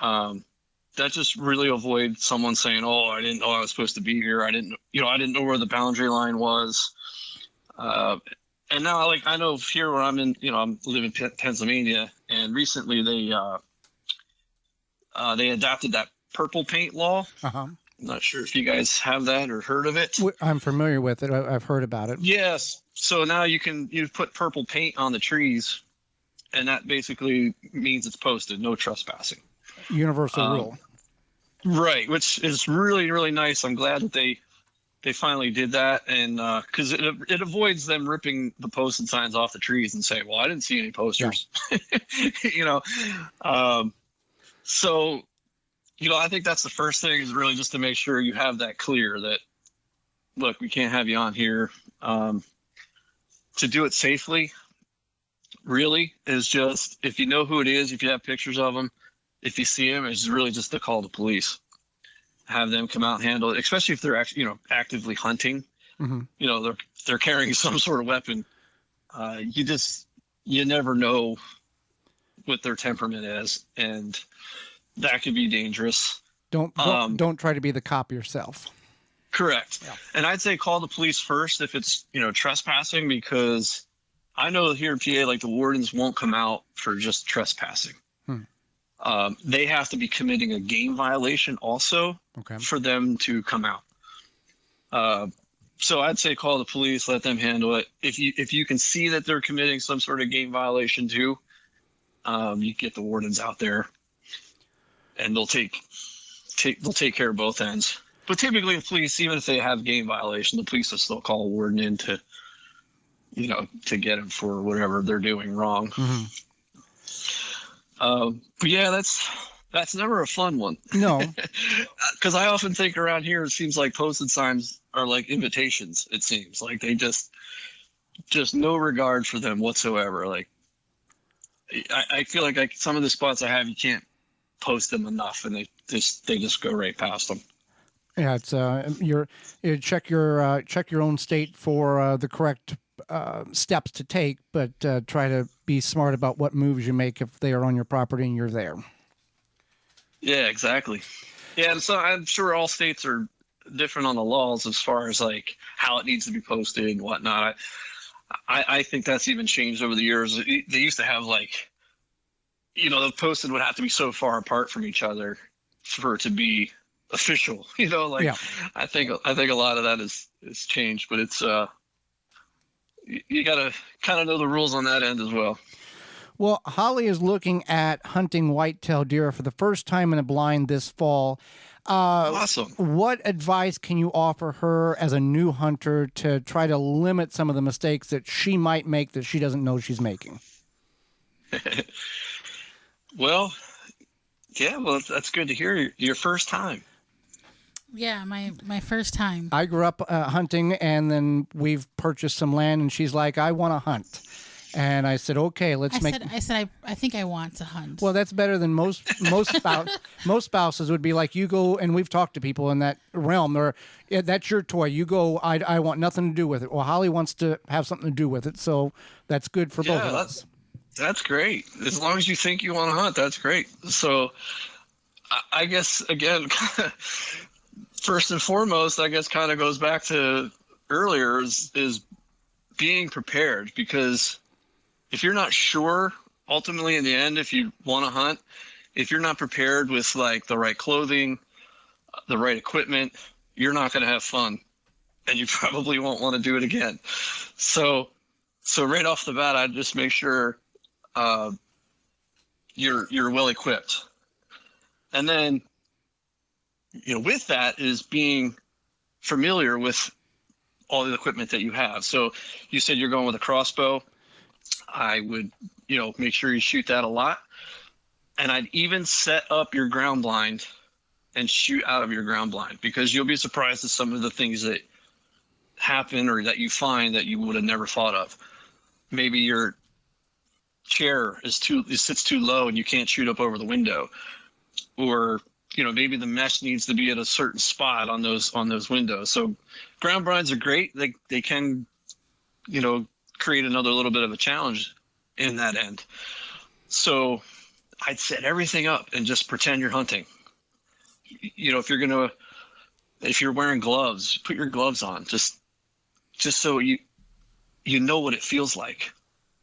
That just really avoid someone saying, "Oh, I didn't know I was supposed to be here. I didn't know where the boundary line was." And now, like, I know here where I'm in, I'm living in Pennsylvania, and recently they adopted that purple paint law. I'm not sure if you guys have that or heard of it. I'm familiar with it. I've heard about it. Yes. So now you put purple paint on the trees, and that basically means it's posted, no trespassing. Universal rule. Right, which is really, really nice. I'm glad that they finally did that, and because it avoids them ripping the posted signs off the trees and say, "Well, I didn't see any posters." Yeah. So I think that's the first thing, is really just to make sure you have that clear, that look, we can't have you on here. To do it safely, really, is just, if you know who it is, if you have pictures of them, if you see them, it's really just to call the police, have them come out and handle it, especially if they're actually, actively hunting. They're carrying some sort of weapon. You never know what their temperament is, and that could be dangerous. Don't try to be the cop yourself. Correct. Yeah. And I'd say call the police first if it's, trespassing, because I know here in PA, like, the wardens won't come out for just trespassing. They have to be committing a game violation also for them to come out. So I'd say call the police, let them handle it. If you can see that they're committing some sort of game violation too, you get the wardens out there, and they'll take care of both ends. But typically, the police, even if they have game violation, the police will still call a warden in to get them for whatever they're doing wrong. But yeah, that's never a fun one. No, because I often think around here it seems like posted signs are like invitations. It seems like they just no regard for them whatsoever. Like, I feel like some of the spots I have, you can't post them enough, and they just go right past them. Yeah, it's you check your own state for the correct steps to take, but try to be smart about what moves you make if they are on your property and you're there. Yeah, exactly. Yeah, and so I'm sure all states are different on the laws as far as like how it needs to be posted and whatnot. I think that's even changed over the years. They used to have like, the posted would have to be so far apart from each other for it to be official. I think a lot of that is changed, but it's you gotta kind of know the rules on that end as well. Well, Holly is looking at hunting whitetail deer for the first time in a blind this fall. Awesome. What advice can you offer her as a new hunter to try to limit some of the mistakes that she might make that she doesn't know she's making? Well, that's good to hear. Your first time. Yeah, my first time. I grew up hunting, and then we've purchased some land, and she's like, I want to hunt. And I said, okay, I think I want to hunt. Well, that's better than most spouses would be like, you go, and we've talked to people in that realm, or that's your toy. You go, I want nothing to do with it. Well, Holly wants to have something to do with it, so that's good for both of us. That's great. As long as you think you want to hunt, that's great. So I guess, again, first and foremost, I guess kind of goes back to earlier is being prepared, because if you're not sure, ultimately in the end, if you want to hunt, if you're not prepared with like the right clothing, the right equipment, you're not going to have fun, and you probably won't want to do it again. So right off the bat, I'd just make sure you're well equipped. And then, with that is being familiar with all the equipment that you have. So you said you're going with a crossbow. I would, make sure you shoot that a lot. And I'd even set up your ground blind and shoot out of your ground blind, because you'll be surprised at some of the things that happen or that you find that you would have never thought of. Maybe your chair sits too low and you can't shoot up over the window, or maybe the mesh needs to be at a certain spot on those windows. So ground blinds are great. They can create another little bit of a challenge in that end. So I'd set everything up and just pretend you're hunting. If you're wearing gloves, put your gloves on, just so you know what it feels like.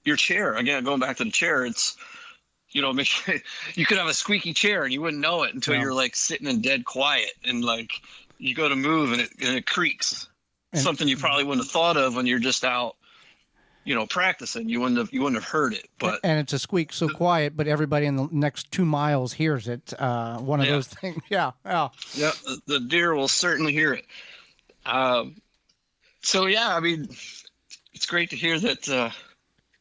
Your chair, again, going back to the chair, it's, make sure you could have a squeaky chair and you wouldn't know it until you're like sitting in dead quiet, and like you go to move and it creaks. Something you probably wouldn't have thought of when you're just out, practicing. You wouldn't have heard it. And it's a squeak so quiet, but everybody in the next 2 miles hears it. One of those things. Yeah. Yeah. The deer will certainly hear it. So yeah, I mean, it's great to hear that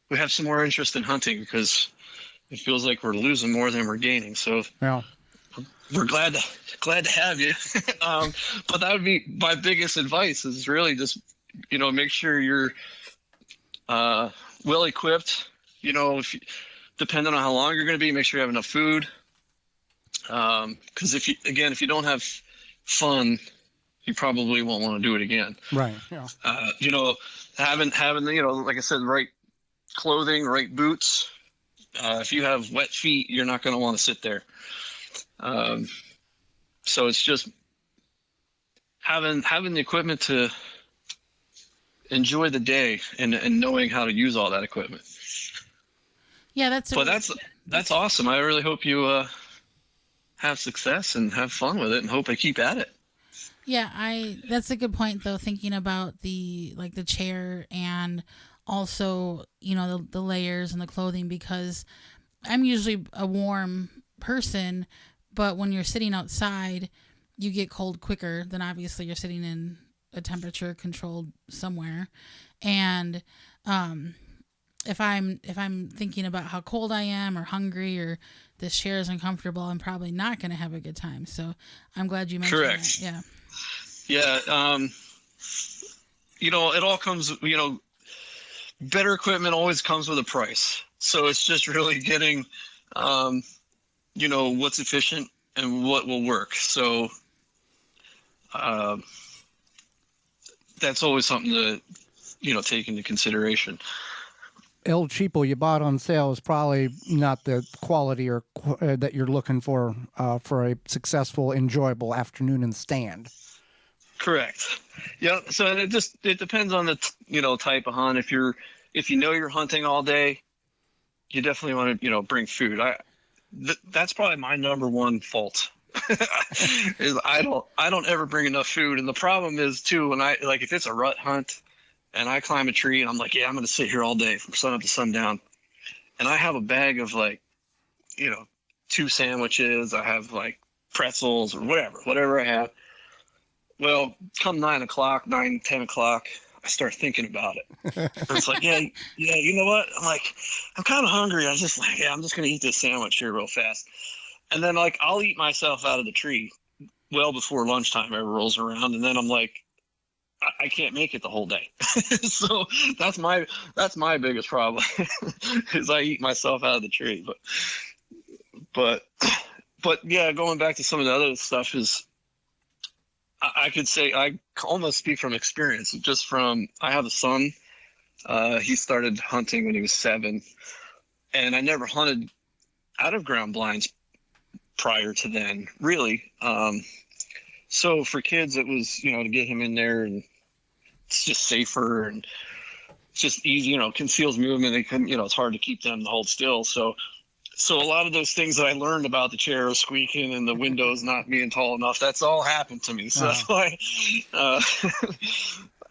we have some more interest in hunting, because it feels like we're losing more than we're gaining. So we're glad to have you. But that would be my biggest advice is really just, make sure you're well equipped. Depending on how long you're going to be, make sure you have enough food. Because if you don't have fun, you probably won't want to do it again. Right. Yeah. Having like I said, right clothing, right boots. If you have wet feet, you're not going to want to sit there. So it's just having the equipment to enjoy the day and knowing how to use all that equipment. Yeah, that's awesome. I really hope you have success and have fun with it, and hope I keep at it. Yeah, that's a good point though, thinking about the chair and also, the layers and the clothing, because I'm usually a warm person, but when you're sitting outside, you get cold quicker than obviously you're sitting in a temperature controlled somewhere. And if I'm thinking about how cold I am or hungry or this chair is uncomfortable, I'm probably not going to have a good time. So I'm glad you mentioned Correct. that. Yeah. It all comes, better equipment always comes with a price. So it's just really getting, what's efficient and what will work. So that's always something to, take into consideration. El Cheapo you bought on sale is probably not the quality or that you're looking for a successful, enjoyable afternoon in the stand. Correct. Yeah. So it depends on the type of hunt. If you're hunting all day, you definitely want to bring food. That's probably my number one fault. Is I don't ever bring enough food, and the problem is too when if it's a rut hunt and I climb a tree and I'm like, yeah, I'm going to sit here all day from sun up to sundown, and I have a bag of 2 sandwiches, I have pretzels or whatever I have. Well, come 10 o'clock, I start thinking about it. It's like, yeah, you know what? I'm like, I'm kind of hungry. I'm just I'm just going to eat this sandwich here real fast. And then I'll eat myself out of the tree well before lunchtime ever rolls around. And then I'm like, I can't make it the whole day. So that's my biggest problem is I eat myself out of the tree. But yeah, going back to some of the other stuff is, I could say I almost speak from experience. I have a son. He started hunting when he was 7, and I never hunted out of ground blinds prior to then, really. So for kids, it was to get him in there, and it's just safer and it's just easy. Conceals movement. They couldn't. It's hard to keep them to hold still. So a lot of those things that I learned about the chair squeaking and the windows not being tall enough, that's all happened to me. So that's why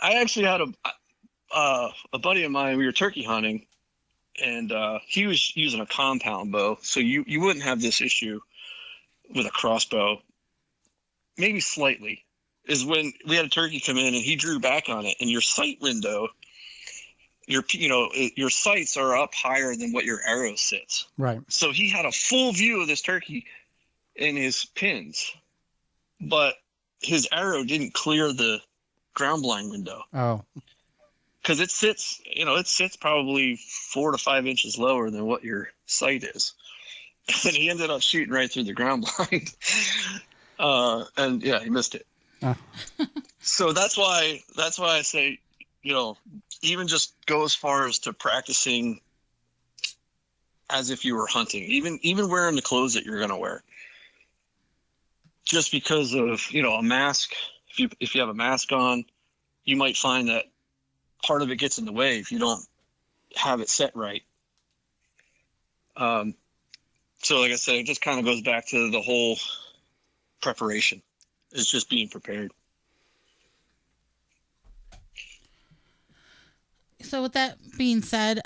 I actually had a buddy of mine, we were turkey hunting, and he was using a compound bow. So you wouldn't have this issue with a crossbow, maybe slightly, is when we had a turkey come in and he drew back on it, and your sight window, your sights are up higher than what your arrow sits. Right. So he had a full view of this turkey in his pins, but his arrow didn't clear the ground blind window. Oh. Because it sits probably 4 to 5 inches lower than what your sight is. And he ended up shooting right through the ground blind. And yeah, he missed it. So that's why I say, even just go as far as to practicing as if you were hunting, even wearing the clothes that you're going to wear. Just because of, a mask, if you have a mask on, you might find that part of it gets in the way if you don't have it set right. So like I said, it just kind of goes back to the whole preparation. It's just being prepared. So with that being said,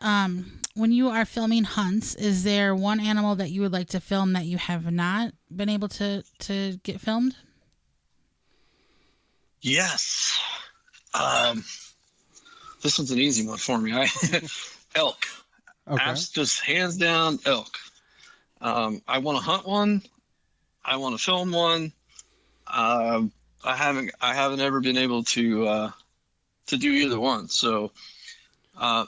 when you are filming hunts, is there one animal that you would like to film that you have not been able to get filmed? Yes. This one's an easy one for me. Elk. Okay. Just hands down elk. I want to hunt one. I want to film one. I haven't ever been able to do either one. So I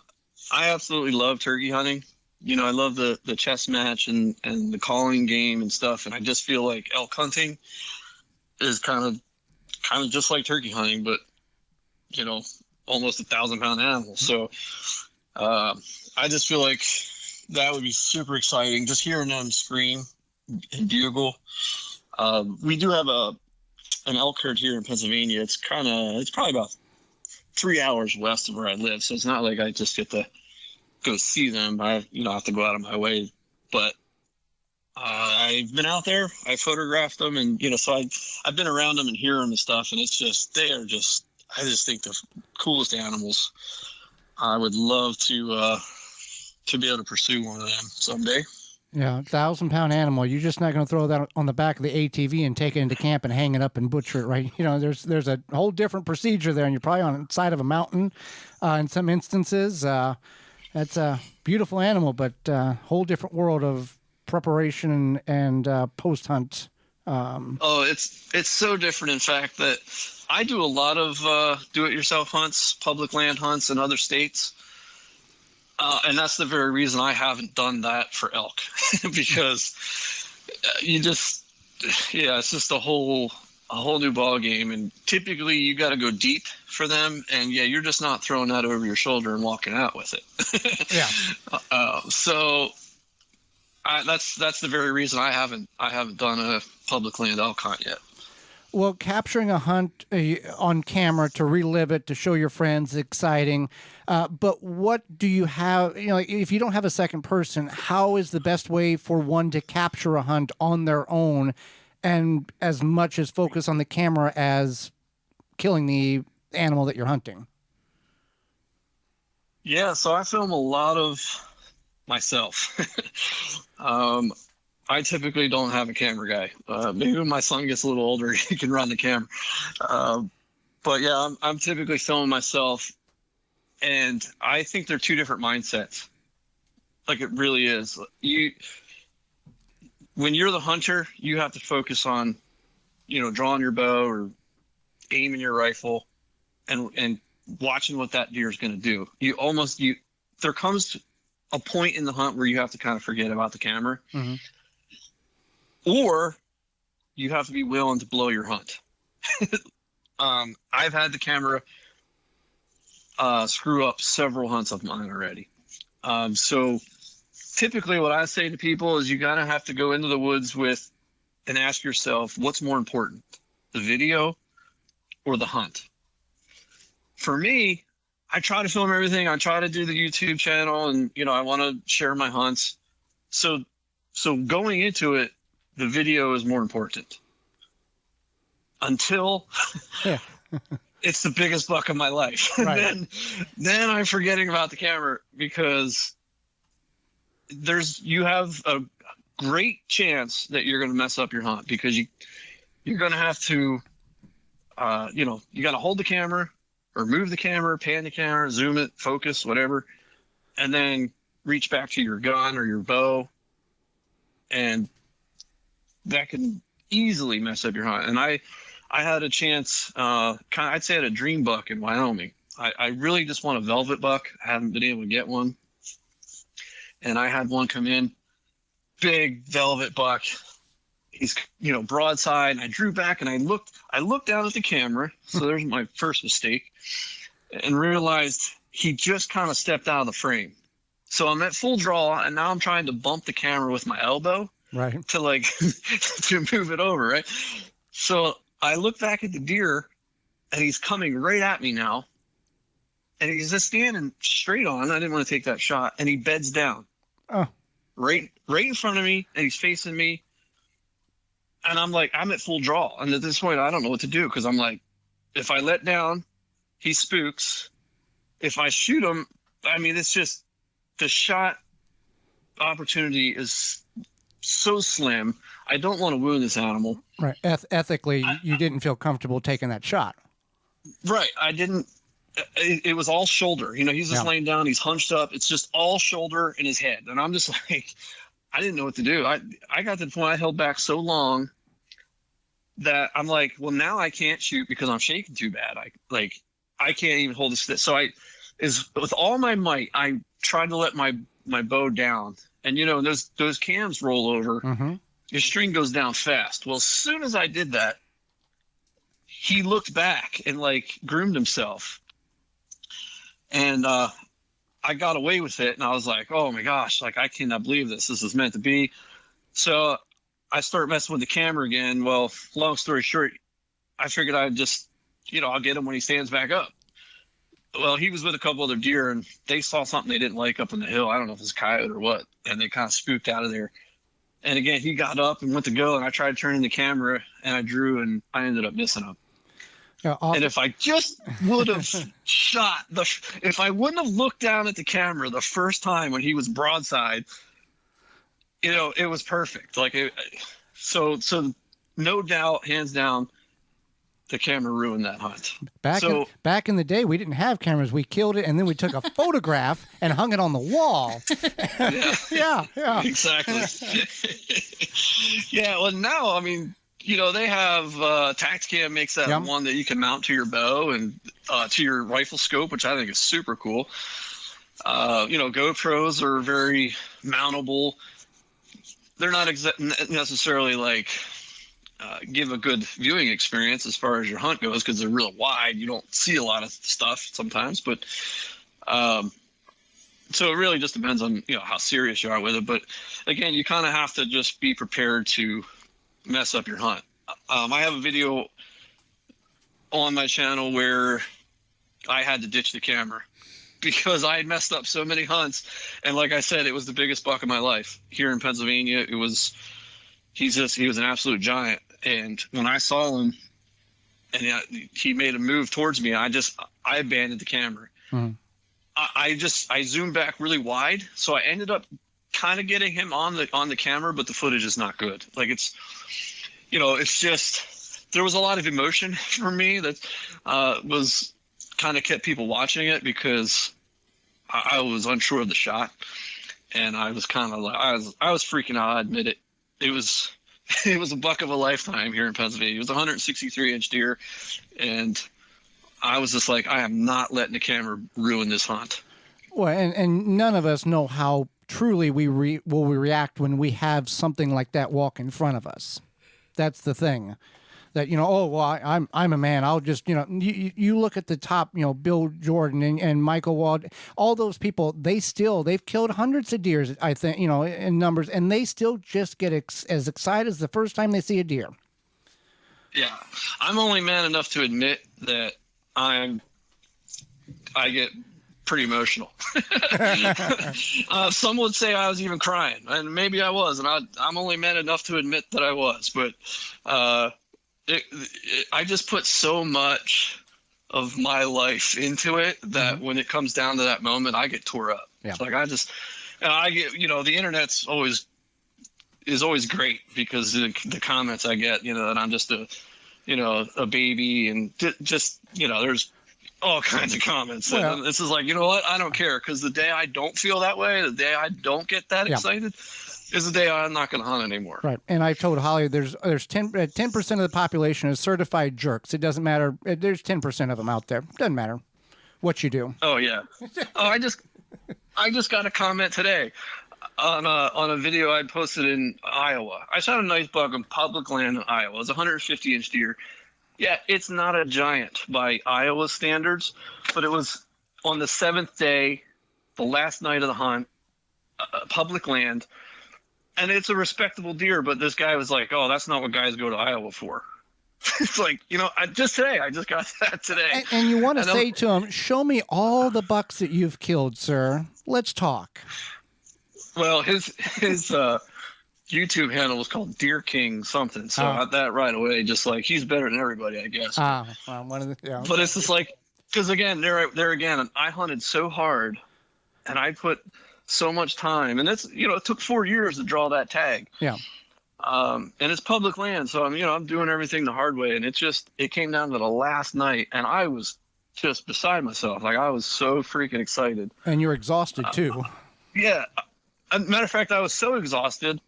absolutely love turkey hunting. You know, I love the chess match and the calling game and stuff. And I just feel like elk hunting is kind of just like turkey hunting, but you know, almost 1,000-pound animal. So I just feel like that would be super exciting. Just hearing them scream and bugle. We do have an elk herd here in Pennsylvania. It's probably about 3 hours west of where I live. So it's not like I just get to go see them. I have to go out of my way, but I've been out there, I photographed them, and so I've been around them and hear them and stuff, and it's just I just think the coolest animals. I would love to be able to pursue one of them someday. Yeah, 1,000-pound animal. You're just not going to throw that on the back of the ATV and take it into camp and hang it up and butcher it, right? There's a whole different procedure there, and you're probably on the side of a mountain in some instances. That's a beautiful animal, but a whole different world of preparation and post-hunt. It's so different, in fact, that I do a lot of do-it-yourself hunts, public land hunts in other states. And that's the very reason I haven't done that for elk, because it's just a whole new ball game. And typically you got to go deep for them. And you're just not throwing that over your shoulder and walking out with it. Yeah. So that's the very reason I haven't done a public land elk hunt yet. Well, capturing a hunt on camera to relive it, to show your friends, exciting. But what do you have, if you don't have a second person, how is the best way for one to capture a hunt on their own and as much as focus on the camera as killing the animal that you're hunting? Yeah, so I film a lot of myself. I typically don't have a camera guy. Maybe when my son gets a little older, he can run the camera. But yeah, I'm typically filming myself, and I think they're two different mindsets. Like, it really is. When you're the hunter, you have to focus on, drawing your bow or aiming your rifle, and watching what that deer is going to do. There comes a point in the hunt where you have to kind of forget about the camera. Mm-hmm. Or you have to be willing to blow your hunt. I've had the camera screw up several hunts of mine already. So typically what I say to people is you gotta have to go into the woods and ask yourself, what's more important, the video or the hunt? For me, I try to film everything. I try to do the YouTube channel, and I want to share my hunts. So going into it, the video is more important until it's the biggest buck of my life. Right. then I'm forgetting about the camera, because you have a great chance that you're going to mess up your hunt, because you're going to have to, you got to hold the camera or move the camera, pan the camera, zoom it, focus, whatever, and then reach back to your gun or your bow, and that can easily mess up your hunt. And I had a chance, I'd say I had a dream buck in Wyoming. I really just want a velvet buck. I haven't been able to get one. And I had one come in, big velvet buck. He's, broadside. And I drew back and I looked down at the camera. So there's my first mistake, and realized he just kind of stepped out of the frame. So I'm at full draw, and now I'm trying to bump the camera with my elbow. Right. To to move it over, right? So I look back at the deer, and he's coming right at me now. And he's just standing straight on. I didn't want to take that shot. And he beds down. Oh. Right in front of me, and he's facing me. And I'm at full draw. And at this point, I don't know what to do, because I'm like, if I let down, he spooks. If I shoot him, it's just the shot opportunity is so slim. I don't want to wound this animal. Right. Ethically, you didn't feel comfortable taking that shot. Right. I didn't. It was all shoulder. He's just laying down. He's hunched up. It's just all shoulder in his head. And I'm just like, I didn't know what to do. I got to the point I held back so long that I'm like, well, now I can't shoot because I'm shaking too bad. I can't even hold the stick. So with all my might, I tried to let my bow down, and those cams roll over. Mm-hmm. Your string goes down fast. Well, as soon as I did that, he looked back and like groomed himself, and I got away with it. And I was like, oh my gosh, like I cannot believe this. This is meant to be. So I started messing with the camera again. Well, long story short, I figured I'd just, I'll get him when he stands back up. Well, he was with a couple other deer, and they saw something they didn't like up on the hill. I don't know if it was a coyote or what, and they kind of spooked out of there. And again, he got up and went to go, and I tried turning the camera, and I drew, and I ended up missing him. And if I just would have shot if I wouldn't have looked down at the camera the first time when he was broadside, it was perfect. Like, so no doubt, hands down, the camera ruined that hunt. Back in the day, we didn't have cameras. We killed it, and then we took a photograph and hung it on the wall. Yeah. Exactly. Yeah. Well, now, I mean, they have Taxcam makes that one that you can mount to your bow and to your rifle scope, which I think is super cool. GoPros are very mountable. They're not necessarily like give a good viewing experience as far as your hunt goes, because they're real wide. You don't see a lot of stuff sometimes, but so it really just depends on how serious you are with it. But again, you kind of have to just be prepared to mess up your hunt. I have a video on my channel where I had to ditch the camera because I had messed up so many hunts, and like I said, it was the biggest buck of my life here in Pennsylvania. He was an absolute giant. And when I saw him and he made a move towards me, I abandoned the camera. Mm-hmm. I zoomed back really wide. So I ended up kind of getting him on the camera, but the footage is not good. Like it's just, there was a lot of emotion for me that was kind of kept people watching it because I was unsure of the shot. And I was kind of like, I was freaking out. I admit it. It was a buck of a lifetime here in Pennsylvania. It was a 163-inch deer, and I was just like, I am not letting the camera ruin this hunt. Well, and none of us know how truly we react when we have something like that walk in front of us. That's the thing. That I'm a man. I'll just you look at the top, Bill Jordan and Michael Wald, all those people. They've killed hundreds of deers, I think, in numbers, and they still just get as excited as the first time they see a deer. Yeah, I'm only man enough to admit that I get pretty emotional. Some would say I was even crying, and maybe I was, and I'm only man enough to admit that I was, but. I just put so much of my life into it that when it comes down to that moment, I get tore up. Yeah. It's like I get, the internet's always great because the comments I get, that I'm just a baby and just, there's all kinds of comments. Well, and this is like, what? I don't care. Cause the day I don't feel that way, the day I don't get that excited, is the day I'm not going to hunt anymore. Right. And I told Holly there's 10% of the population is certified jerks. It doesn't matter. There's 10% of them out there. Doesn't matter what you do. Oh yeah. I just got a comment today on a video I posted in Iowa. I shot a nice buck on public land in Iowa. It was a 150-inch deer. Yeah, it's not a giant by Iowa standards, but it was on the 7th day, the last night of the hunt, public land. And it's a respectable deer, but this guy was like, oh, that's not what guys go to Iowa for. It's like, I just got that today. And you want to say to him, show me all the bucks that you've killed, sir. Let's talk. Well, his YouTube handle was called Deer King something. So I got that right away, just like he's better than everybody, I guess. Well, But it's just like, because again, there again, I hunted so hard and I put so much time, and it's it took 4 years to draw that tag. Yeah. And it's public land, so I'm doing everything the hard way, and it came down to the last night, and I was just beside myself. Like I was so freaking excited. And you're exhausted too. Yeah. Matter of fact, I was so exhausted,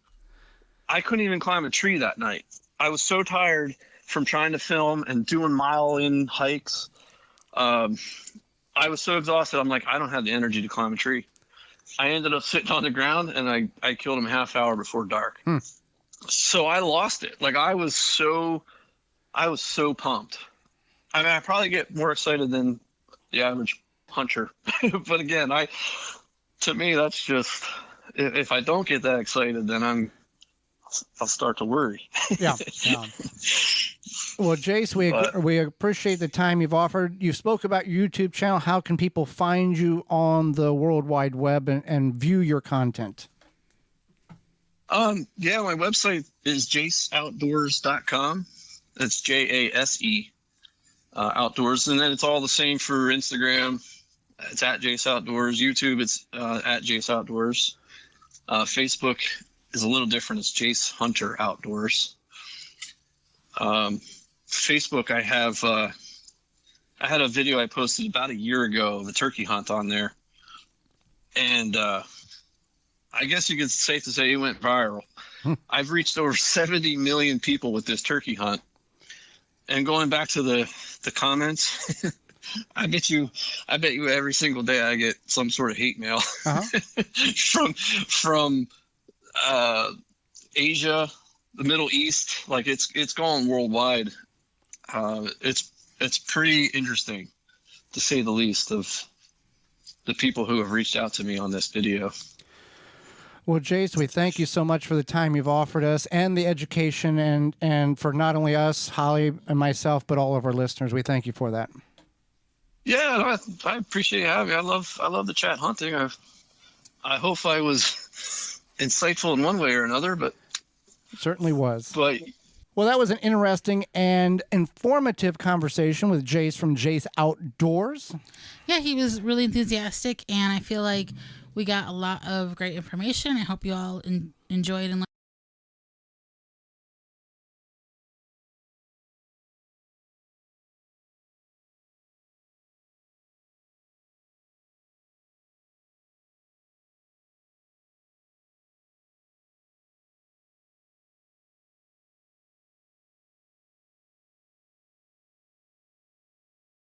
I couldn't even climb a tree that night. I was so tired from trying to film and doing mile-in hikes. I was so exhausted. I'm like, I don't have the energy to climb a tree. I ended up sitting on the ground, and I killed him a half hour before dark. So I lost it. Like, I was so pumped. I mean, I probably get more excited than the average hunter. But again, to me, that's just, if I don't get that excited, then I'll start to worry. Yeah. Well, Jase, we appreciate the time you've offered. You spoke about your YouTube channel. How can people find you on the World Wide Web and view your content? Yeah, my website is jaseoutdoors.com. It's JASE Outdoors. And then it's all the same for Instagram. It's at Jase Outdoors. YouTube, it's at Jase Outdoors. Facebook is a little different. It's Jase Hunter Outdoors. Facebook, I had a video I posted about a year ago of a turkey hunt on there. And I guess you could safe to say it went viral. I've reached over 70 million people with this turkey hunt. And going back to the comments, I bet you every single day I get some sort of hate mail from Asia, the Middle East. Like, it's going worldwide. It's pretty interesting, to say the least, of the people who have reached out to me on this video. Well, Jase, we thank you so much for the time you've offered us and the education, and for not only us, Holly and myself, but all of our listeners. We thank you for that. Yeah, I appreciate having me. I love the chat hunting. I hope I was insightful in one way or another, but certainly was. But well, that was an interesting and informative conversation with Jase from Jase Outdoors. Yeah, he was really enthusiastic, and I feel like we got a lot of great information. I hope you all enjoyed and